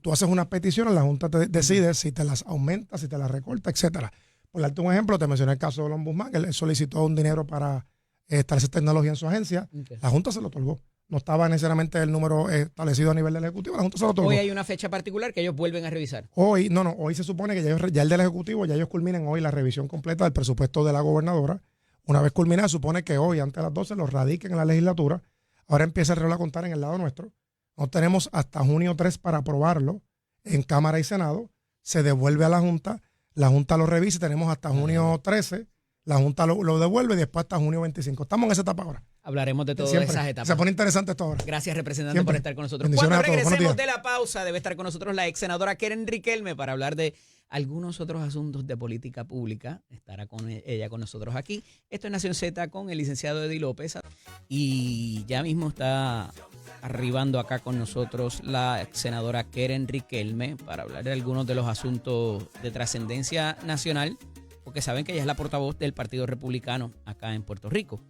tú haces unas peticiones, la Junta te decide si te las aumenta, si te las recorta, etcétera. Por darte un ejemplo, te mencioné el caso del ombudsman, que él solicitó un dinero para establecer tecnología en su agencia. Okay. La Junta se lo otorgó. No estaba necesariamente el número establecido a nivel del Ejecutivo, la Junta se lo otorgó. Hoy hay una fecha particular que ellos vuelven a revisar. Hoy se supone que ya el del Ejecutivo, ya ellos culminan hoy la revisión completa del presupuesto de la gobernadora. Una vez culminada, supone que hoy, antes de las 12, lo radiquen en la legislatura. Ahora empieza el reloj a contar en el lado nuestro. No tenemos hasta junio 3 para aprobarlo en Cámara y Senado. Se devuelve a la Junta lo revisa y tenemos hasta junio 13. La Junta lo devuelve y después hasta junio 25. Estamos en esa etapa ahora. Hablaremos de todas esas etapas. Se pone interesante esto ahora. Gracias, representante, por estar con nosotros. Cuando regresemos de la pausa, debe estar con nosotros la ex senadora Keren Riquelme para hablar de algunos otros asuntos de política pública. Estará ella con nosotros aquí. Esto es Nación Z con el licenciado Eddie López. Y ya mismo está arribando acá con nosotros la senadora Keren Riquelme para hablar de algunos de los asuntos de trascendencia nacional, porque saben que ella es la portavoz del Partido Republicano acá en Puerto Rico.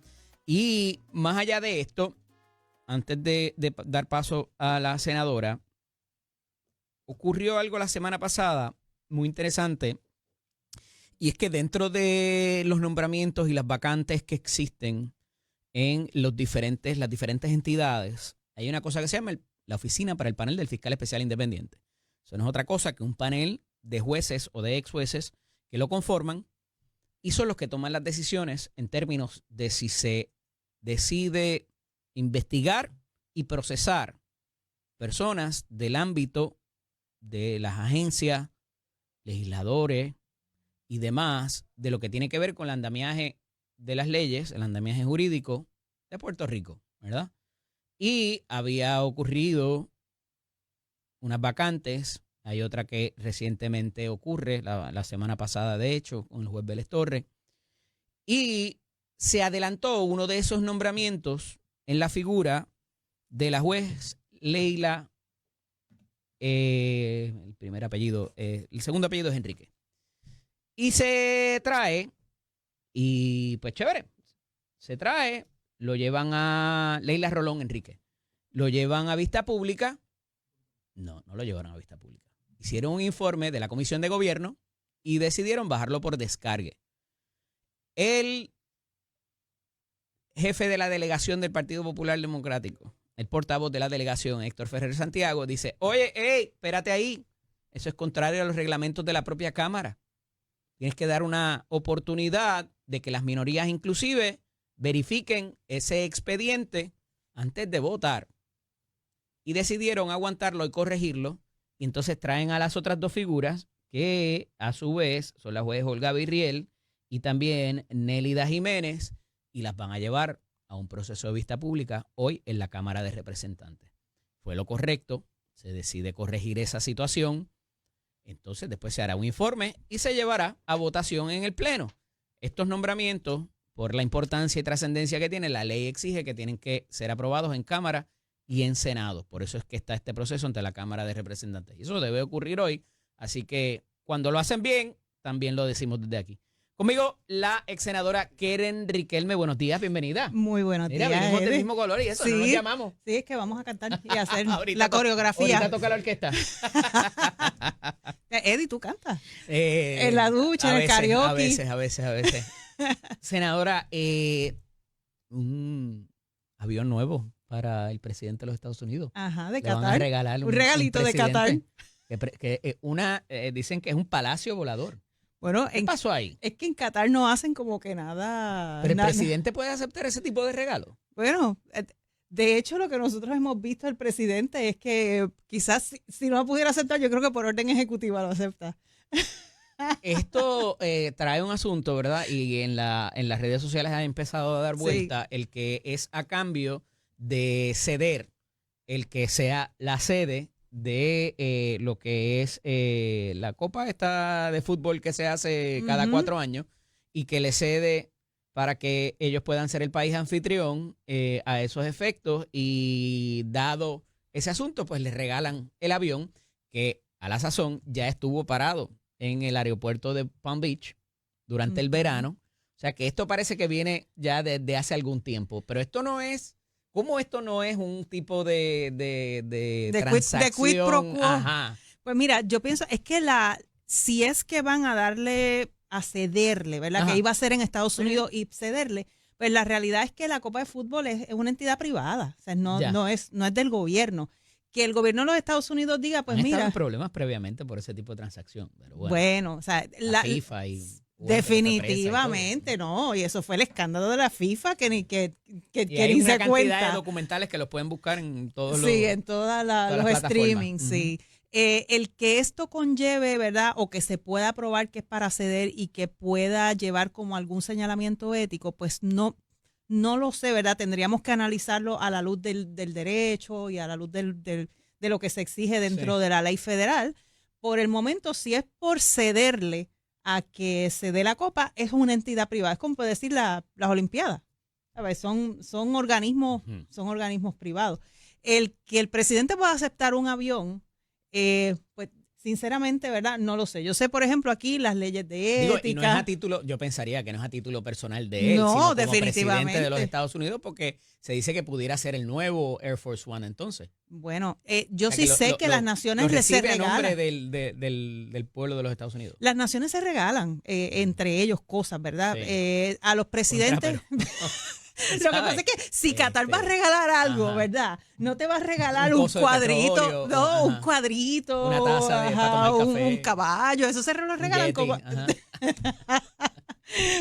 Y más allá de esto, antes de dar paso a la senadora, ocurrió algo la semana pasada muy interesante, y es que dentro de los nombramientos y las vacantes que existen en las diferentes entidades, hay una cosa que se llama la Oficina para el Panel del Fiscal Especial Independiente. Eso no es otra cosa que un panel de jueces o de ex jueces que lo conforman y son los que toman las decisiones en términos de si se decide investigar y procesar personas del ámbito de las agencias, legisladores y demás, de lo que tiene que ver con el andamiaje de las leyes, el andamiaje jurídico de Puerto Rico, ¿verdad? Y había ocurrido unas vacantes, hay otra que recientemente ocurre, la semana pasada de hecho, con el juez Vélez Torres, y se adelantó uno de esos nombramientos en la figura de la juez Leila, el primer apellido, el segundo apellido es Enrique. Y se trae, y pues chévere, se trae, lo llevan a Leila Rolón Enrique. Lo llevan a vista pública. No lo llevaron a vista pública. Hicieron un informe de la Comisión de Gobierno y decidieron bajarlo por descargue. El jefe de la delegación del Partido Popular Democrático, el portavoz de la delegación, Héctor Ferrer Santiago, dice, oye, espérate ahí. Eso es contrario a los reglamentos de la propia Cámara. Tienes que dar una oportunidad de que las minorías inclusive verifiquen ese expediente antes de votar. Y decidieron aguantarlo y corregirlo. Y entonces traen a las otras dos figuras que a su vez son la juez Olga Virriel y también Nélida Jiménez y las van a llevar a un proceso de vista pública hoy en la Cámara de Representantes. Fue lo correcto, se decide corregir esa situación. Entonces después se hará un informe y se llevará a votación en el Pleno. Estos nombramientos, por la importancia y trascendencia que tienen, la ley exige que tienen que ser aprobados en Cámara y en Senado. Por eso es que está este proceso ante la Cámara de Representantes. Y eso debe ocurrir hoy. Así que cuando lo hacen bien, también lo decimos desde aquí. Conmigo, la ex senadora Keren Riquelme. Buenos días, bienvenida. Muy buenos días. Mira, venimos del mismo color y eso, sí, no nos llamamos. Sí, es que vamos a cantar y hacer la coreografía. Ahorita toca la orquesta. Eddie, ¿tú cantas? En la ducha, en el karaoke. A veces. Senadora, un avión nuevo para el presidente de los Estados Unidos. Ajá, de Le van a Qatar. regalar un regalito de Qatar. Dicen que es un palacio volador. Bueno, ¿Qué pasó ahí? Es que en Qatar no hacen como que nada. ¿Pero el presidente puede aceptar ese tipo de regalo? Bueno, de hecho lo que nosotros hemos visto del presidente es que quizás si no lo pudiera aceptar, yo creo que por orden ejecutiva lo acepta. Esto trae un asunto, ¿verdad? Y en las redes sociales ha empezado a dar vuelta el que es a cambio de ceder el que sea la sede de lo que es la Copa esta de fútbol que se hace cada 4 años y que le cede para que ellos puedan ser el país anfitrión a esos efectos, y dado ese asunto, pues les regalan el avión que a la sazón ya estuvo parado en el aeropuerto de Palm Beach durante el verano. O sea que esto parece que viene ya desde hace algún tiempo, pero esto no es, ¿cómo esto no es un tipo de transacción? De quid pro quo. Ajá. Pues mira, yo pienso, es que si es que van a cederle, ¿verdad? Ajá. Que iba a ser en Estados Unidos y cederle, pues la realidad es que la Copa de Fútbol es una entidad privada, o sea, no es del gobierno. Que el gobierno de los Estados Unidos diga, pues Han mira. estado en problemas previamente por ese tipo de transacción, pero Bueno, o sea, la FIFA y definitivamente, no, y eso fue el escándalo de la FIFA que ni se una cantidad cuenta de documentales que los pueden buscar en todos los en todos los streaming, sí. El que esto conlleve, ¿verdad? O que se pueda probar que es para ceder y que pueda llevar como algún señalamiento ético, pues no lo sé, ¿verdad? Tendríamos que analizarlo a la luz del derecho y a la luz de lo que se exige dentro de la ley federal. Por el momento, si es por cederle a que se dé la copa, es una entidad privada. Es como decir las Olimpiadas. ¿Sabes? Son organismos privados. El que el presidente pueda aceptar un avión, pues sinceramente, ¿verdad? No lo sé. Yo sé, por ejemplo, aquí las leyes de ética. Y no es a título, yo pensaría que no es a título personal de él, no, sino como definitivamente presidente de los Estados Unidos, porque se dice que pudiera ser el nuevo Air Force One entonces. Bueno, yo sí sé que las naciones se regalan. a nombre del pueblo de los Estados Unidos. Las naciones se regalan entre ellos cosas, ¿verdad? Sí. A los presidentes. Lo que pasa es que si Qatar va a regalar algo, ¿verdad? No te va a regalar un cuadrito, un cuadrito, una taza para tomar café, un caballo, eso se lo regalan como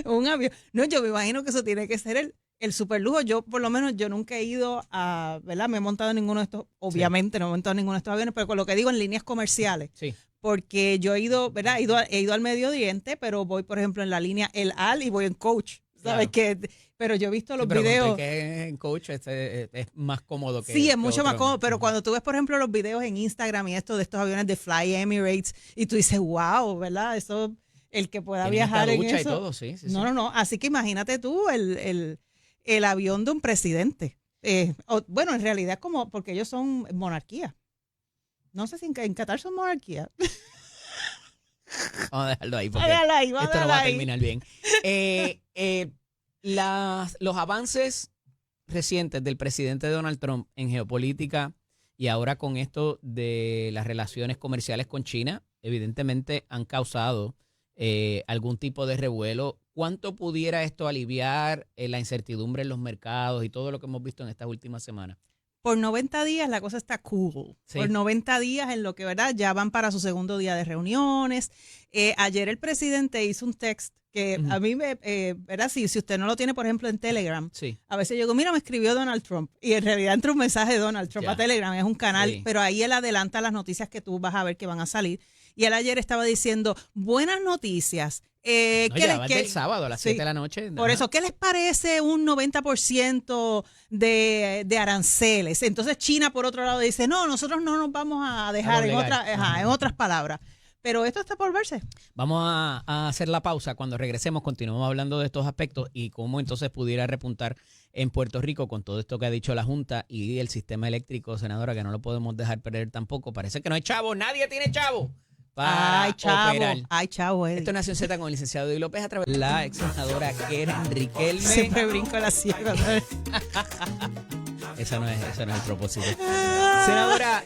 un avión. No, yo me imagino que eso tiene que ser el super lujo. Yo, por lo menos, yo nunca he ido a, ¿verdad? Me he montado en ninguno de estos, obviamente no me he montado en ninguno de estos aviones, pero con lo que digo en líneas comerciales. Sí. Porque yo he ido, ¿verdad? He ido al Medio Oriente, pero voy, por ejemplo, en la línea El Al y voy en coach. ¿Sabes qué? Pero yo he visto los videos. Que en coach es más cómodo que. Sí, es mucho más cómodo. Pero cuando tú ves, por ejemplo, los videos en Instagram y de estos aviones de Fly Emirates, y tú dices, wow, ¿verdad? Eso, el que pueda viajar en eso. Y todo, sí. No. Así que imagínate tú el avión de un presidente. Bueno, en realidad es como, porque ellos son monarquía. No sé si en Qatar son monarquía. Vamos a dejarlo ahí porque esto no va a terminar bien. Los avances recientes del presidente Donald Trump en geopolítica y ahora con esto de las relaciones comerciales con China, evidentemente han causado algún tipo de revuelo. ¿Cuánto pudiera esto aliviar la incertidumbre en los mercados y todo lo que hemos visto en estas últimas semanas? Por 90 días la cosa está cool. Sí. Por 90 días en lo que, ¿verdad? Ya van para su segundo día de reuniones. Ayer el presidente hizo un text que a mí ¿verdad? Si usted no lo tiene, por ejemplo, en Telegram, a veces yo digo, mira, me escribió Donald Trump. Y en realidad entra un mensaje de Donald Trump a Telegram. Es un canal, pero ahí él adelanta las noticias que tú vas a ver que van a salir. Y él ayer estaba diciendo, buenas noticias. El sábado a las 7 de la noche. Por eso, ¿qué les parece un 90% de aranceles? Entonces China, por otro lado, dice, no, nosotros no nos vamos a dejar en otras palabras. Pero esto está por verse. Vamos a hacer la pausa. Cuando regresemos continuamos hablando de estos aspectos y cómo entonces pudiera repuntar en Puerto Rico con todo esto que ha dicho la Junta y el sistema eléctrico, senadora, que no lo podemos dejar perder tampoco. Parece que no hay chavo, nadie tiene chavo. Ay, chavo. Esto es Nación Z con el licenciado Eddie López a través de la ex senadora Keren Riquelme. Siempre brinco la silla. Eso no es el propósito. Senadora,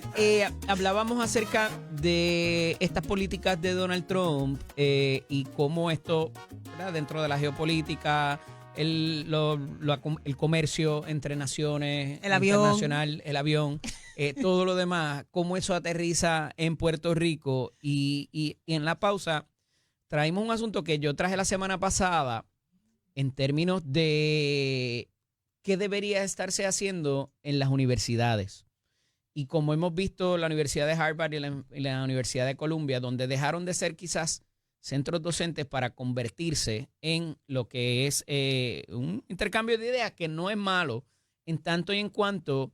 hablábamos acerca de estas políticas de Donald Trump y cómo esto, ¿verdad? Dentro de la geopolítica, el comercio entre naciones, el avión, internacional, el avión, todo lo demás, cómo eso aterriza en Puerto Rico. Y en la pausa traímos un asunto que yo traje la semana pasada en términos de qué debería estarse haciendo en las universidades. Y como hemos visto, la Universidad de Harvard y la Universidad de Columbia, donde dejaron de ser quizás centros docentes para convertirse en lo que es un intercambio de ideas, que no es malo en tanto y en cuanto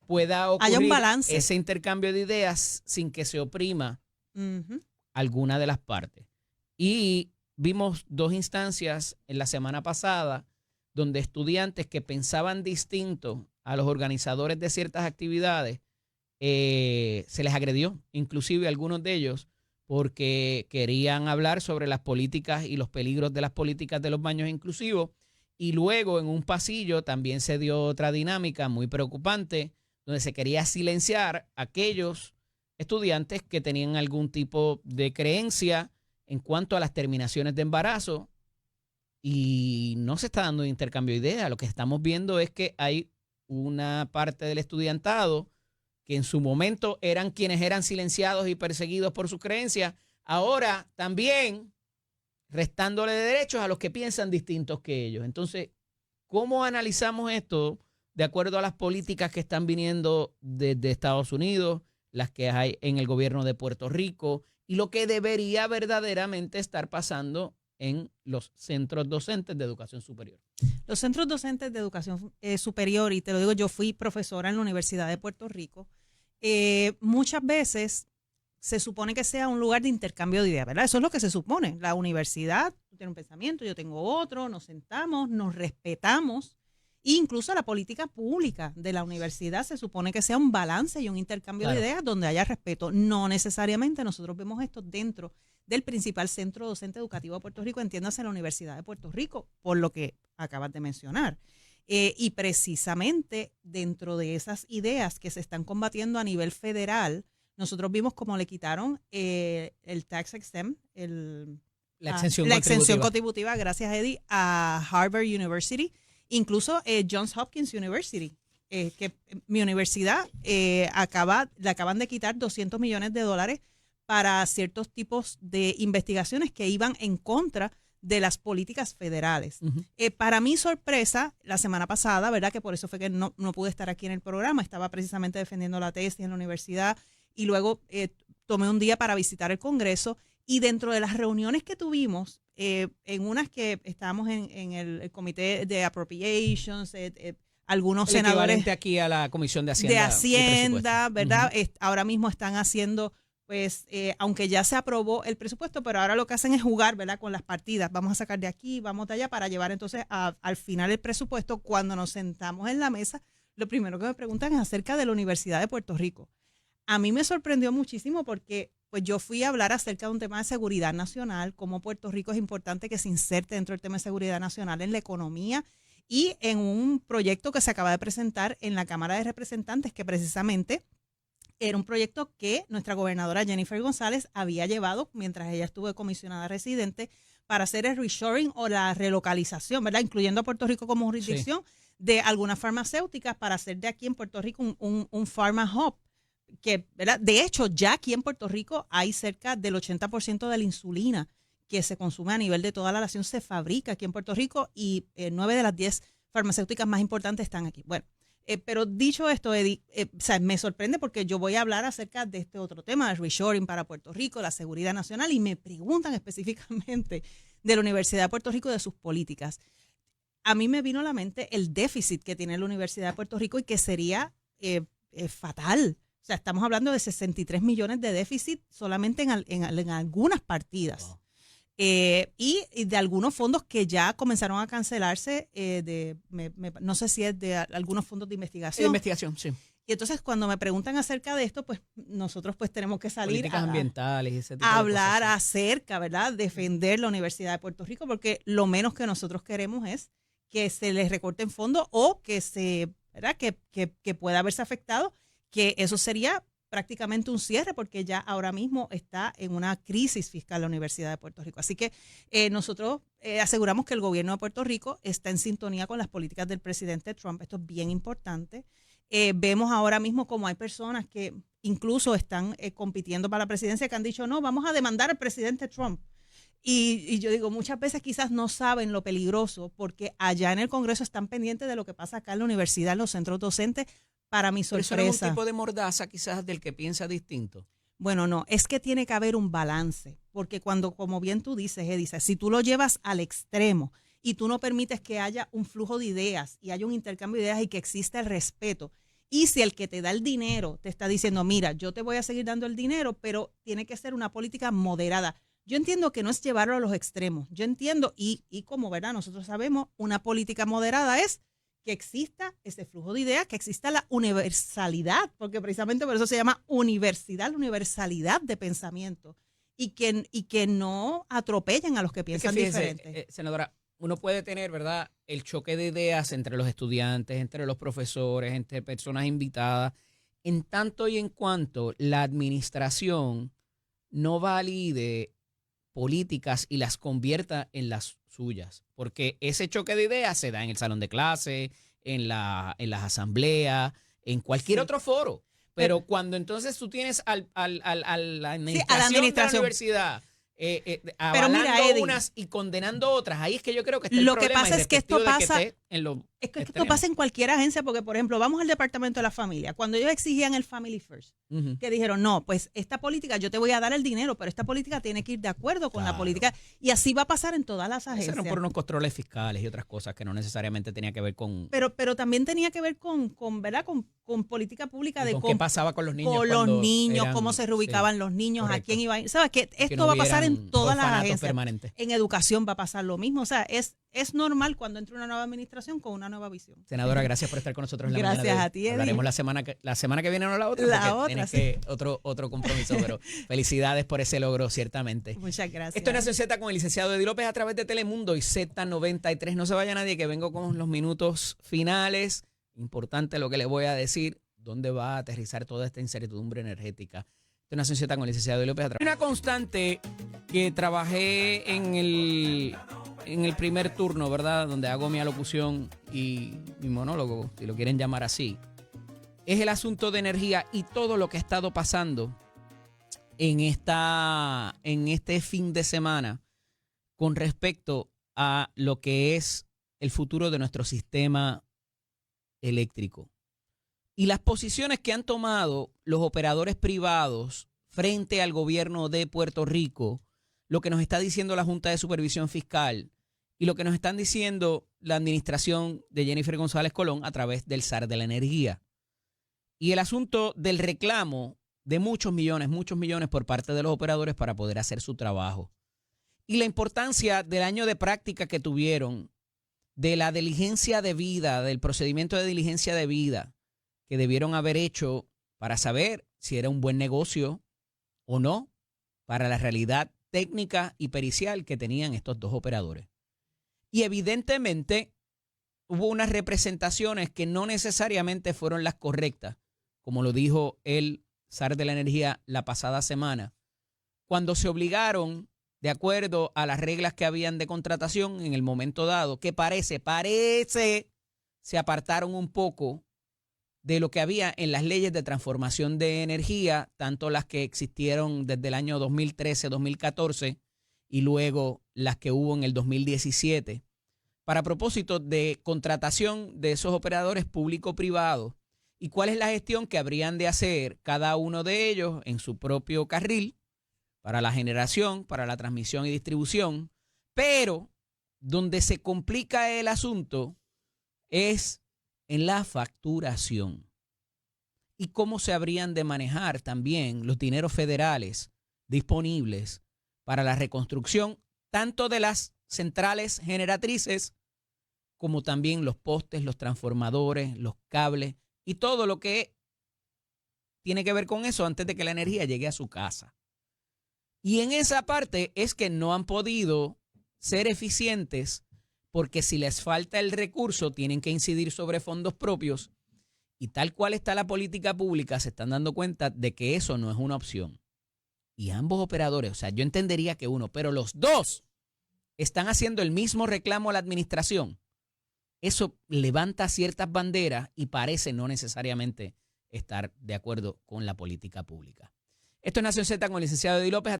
pueda ocurrir haya un balance. Ese intercambio de ideas sin que se oprima alguna de las partes. Y vimos 2 instancias en la semana pasada donde estudiantes que pensaban distinto a los organizadores de ciertas actividades se les agredió, inclusive algunos de ellos, porque querían hablar sobre las políticas y los peligros de las políticas de los baños inclusivos. Y luego en un pasillo también se dio otra dinámica muy preocupante, donde se quería silenciar a aquellos estudiantes que tenían algún tipo de creencia en cuanto a las terminaciones de embarazo. Y no se está dando intercambio de ideas. Lo que estamos viendo es que hay una parte del estudiantado que en su momento eran quienes eran silenciados y perseguidos por sus creencias, ahora también restándole derechos a los que piensan distintos que ellos. Entonces, ¿cómo analizamos esto de acuerdo a las políticas que están viniendo desde Estados Unidos, las que hay en el gobierno de Puerto Rico y lo que debería verdaderamente estar pasando en los centros docentes de educación superior? Los centros docentes de educación superior, y te lo digo, yo fui profesora en la Universidad de Puerto Rico, muchas veces se supone que sea un lugar de intercambio de ideas, ¿verdad? Eso es lo que se supone. La universidad, tú tienes un pensamiento, yo tengo otro, nos sentamos, nos respetamos. Incluso la política pública de la universidad se supone que sea un balance y un intercambio de ideas donde haya respeto. No necesariamente nosotros vemos esto dentro del principal centro docente educativo de Puerto Rico, entiéndase la Universidad de Puerto Rico, por lo que acabas de mencionar. Y precisamente dentro de esas ideas que se están combatiendo a nivel federal, nosotros vimos cómo le quitaron el tax exempt, la exención contributiva, gracias Eddie, a Harvard University, incluso Johns Hopkins University, que mi universidad le acaban de quitar $200 millones para ciertos tipos de investigaciones que iban en contra de las políticas federales. Para mi sorpresa, la semana pasada, ¿verdad? Que por eso fue que no pude estar aquí en el programa, estaba precisamente defendiendo la tesis en la universidad y luego tomé un día para visitar el Congreso, y dentro de las reuniones que tuvimos, en unas que estábamos en el Comité de Appropriations, algunos senadores aquí a la Comisión de Hacienda, ¿verdad? Ahora mismo están haciendo, pues, aunque ya se aprobó el presupuesto, pero ahora lo que hacen es jugar, ¿verdad?, con las partidas. Vamos a sacar de aquí, vamos de allá, para llevar entonces al final el presupuesto. Cuando nos sentamos en la mesa, lo primero que me preguntan es acerca de la Universidad de Puerto Rico. A mí me sorprendió muchísimo porque pues yo fui a hablar acerca de un tema de seguridad nacional, cómo Puerto Rico es importante que se inserte dentro del tema de seguridad nacional en la economía y en un proyecto que se acaba de presentar en la Cámara de Representantes, que precisamente era un proyecto que nuestra gobernadora Jennifer González había llevado mientras ella estuvo de comisionada residente para hacer el reshoring o la relocalización, ¿verdad?, incluyendo a Puerto Rico como jurisdicción, de algunas farmacéuticas para hacer de aquí en Puerto Rico un pharma hub. Que, ¿verdad? De hecho, ya aquí en Puerto Rico hay cerca del 80% de la insulina que se consume a nivel de toda la nación, se fabrica aquí en Puerto Rico, y 9 de las 10 farmacéuticas más importantes están aquí. Bueno, pero dicho esto, Eddie, o sea, me sorprende porque yo voy a hablar acerca de este otro tema, el reshoring para Puerto Rico, la seguridad nacional, y me preguntan específicamente de la Universidad de Puerto Rico y de sus políticas. A mí me vino a la mente el déficit que tiene la Universidad de Puerto Rico y que sería fatal. O sea, estamos hablando de 63 millones de déficit solamente en algunas partidas. Wow. Y de algunos fondos que ya comenzaron a cancelarse, no sé si es de algunos fondos de investigación. De investigación, sí. Y entonces cuando me preguntan acerca de esto, pues nosotros pues tenemos que salir políticas ambientales, ese tipo a de hablar cosas, acerca, ¿verdad?, defender la Universidad de Puerto Rico, porque lo menos que nosotros queremos es que se les recorten fondos o que ¿verdad?, que pueda haberse afectado, que eso sería prácticamente un cierre, porque ya ahora mismo está en una crisis fiscal la Universidad de Puerto Rico. Así que nosotros aseguramos que el gobierno de Puerto Rico está en sintonía con las políticas del presidente Trump. Esto es bien importante. Vemos ahora mismo como hay personas que incluso están compitiendo para la presidencia, que han dicho, no, vamos a demandar al presidente Trump. Y yo digo, muchas veces quizás no saben lo peligroso, porque allá en el Congreso están pendientes de lo que pasa acá en la universidad, en los centros docentes. Para mi sorpresa. ¿Pero eso no es un tipo de mordaza quizás del que piensa distinto? Bueno, no, es que tiene que haber un balance, porque cuando, como bien tú dices, Edith, si tú lo llevas al extremo y tú no permites que haya un flujo de ideas y haya un intercambio de ideas y que exista el respeto, Y si el que te da el dinero te está diciendo, mira, yo te voy a seguir dando el dinero, pero tiene que ser una política moderada. Yo entiendo que no es llevarlo a los extremos. Yo entiendo, y como verdad nosotros sabemos, una política moderada es que exista ese flujo de ideas, que exista la universalidad, porque precisamente por eso se llama universidad, la universalidad de pensamiento, y que no atropellen a los que piensan diferente. Senadora, uno puede tener, ¿verdad?, el choque de ideas entre los estudiantes, entre los profesores, entre personas invitadas, en tanto y en cuanto la administración no valide políticas y las convierta en las suyas, porque ese choque de ideas se da en el salón de clase, en las asambleas, en cualquier otro foro, pero cuando entonces tú tienes a la administración de la universidad avalando unas y condenando otras, ahí es que yo creo que está el lo problema. Que pasa es que esto pasa esto pasa en cualquier agencia, porque por ejemplo vamos al Departamento de la Familia, cuando ellos exigían el Family First, que dijeron no, pues esta política yo te voy a dar el dinero, pero esta política tiene que ir de acuerdo con la política, y así va a pasar en todas las agencias. Eran por unos controles fiscales y otras cosas que no necesariamente tenía que ver con... Pero también tenía que ver con ¿verdad? Con política pública, de qué pasaba con los niños. Con los niños, cómo se reubicaban los niños, correcto. A quién iba a ir. ¿Sabes? Que esto no va a pasar en todas las agencias. Permanentes. En educación va a pasar lo mismo. O sea, es normal cuando entra una nueva administración con una nueva visión. Senadora, gracias por estar con nosotros en la mañana. Gracias a ti, Eddie. Hablaremos la semana que viene, no la otra. La otra, tienes que otro compromiso, pero felicidades por ese logro, ciertamente. Muchas gracias. Esto es Nación Z con el licenciado Eddie López a través de Telemundo y Z93. No se vaya nadie, que vengo con los minutos finales. Importante lo que le voy a decir. ¿Dónde va a aterrizar toda esta incertidumbre energética? Esto es Nación Z con el licenciado Eddie López a través. Una constante que trabajé en el primer turno, ¿verdad? Donde hago mi alocución y mi monólogo, si lo quieren llamar así, es el asunto de energía y todo lo que ha estado pasando en este fin de semana con respecto a lo que es el futuro de nuestro sistema eléctrico. Y las posiciones que han tomado los operadores privados frente al gobierno de Puerto Rico, lo que nos está diciendo la Junta de Supervisión Fiscal y lo que nos están diciendo la administración de Jennifer González Colón a través del SAR de la Energía. Y el asunto del reclamo de muchos millones por parte de los operadores para poder hacer su trabajo. Y la importancia del año de práctica que tuvieron, de la diligencia debida, del procedimiento de diligencia debida que debieron haber hecho para saber si era un buen negocio o no para la realidad técnica y pericial que tenían estos dos operadores. Y evidentemente hubo unas representaciones que no necesariamente fueron las correctas, como lo dijo el SAR de la Energía la pasada semana, cuando se obligaron, de acuerdo a las reglas que habían de contratación en el momento dado, que parece, se apartaron un poco de lo que había en las leyes de transformación de energía, tanto las que existieron desde el año 2013-2014 y luego las que hubo en el 2017, para propósito de contratación de esos operadores público-privados y cuál es la gestión que habrían de hacer cada uno de ellos en su propio carril para la generación, para la transmisión y distribución, pero donde se complica el asunto es en la facturación y cómo se habrían de manejar también los dineros federales disponibles para la reconstrucción tanto de las centrales generatrices como también los postes, los transformadores, los cables y todo lo que tiene que ver con eso antes de que la energía llegue a su casa. Y en esa parte es que no han podido ser eficientes porque si les falta el recurso tienen que incidir sobre fondos propios y tal cual está la política pública se están dando cuenta de que eso no es una opción. Y ambos operadores, o sea, yo entendería que uno, pero los dos están haciendo el mismo reclamo a la administración. Eso levanta ciertas banderas y parece no necesariamente estar de acuerdo con la política pública. Esto es Nación Z con el licenciado Eddie López.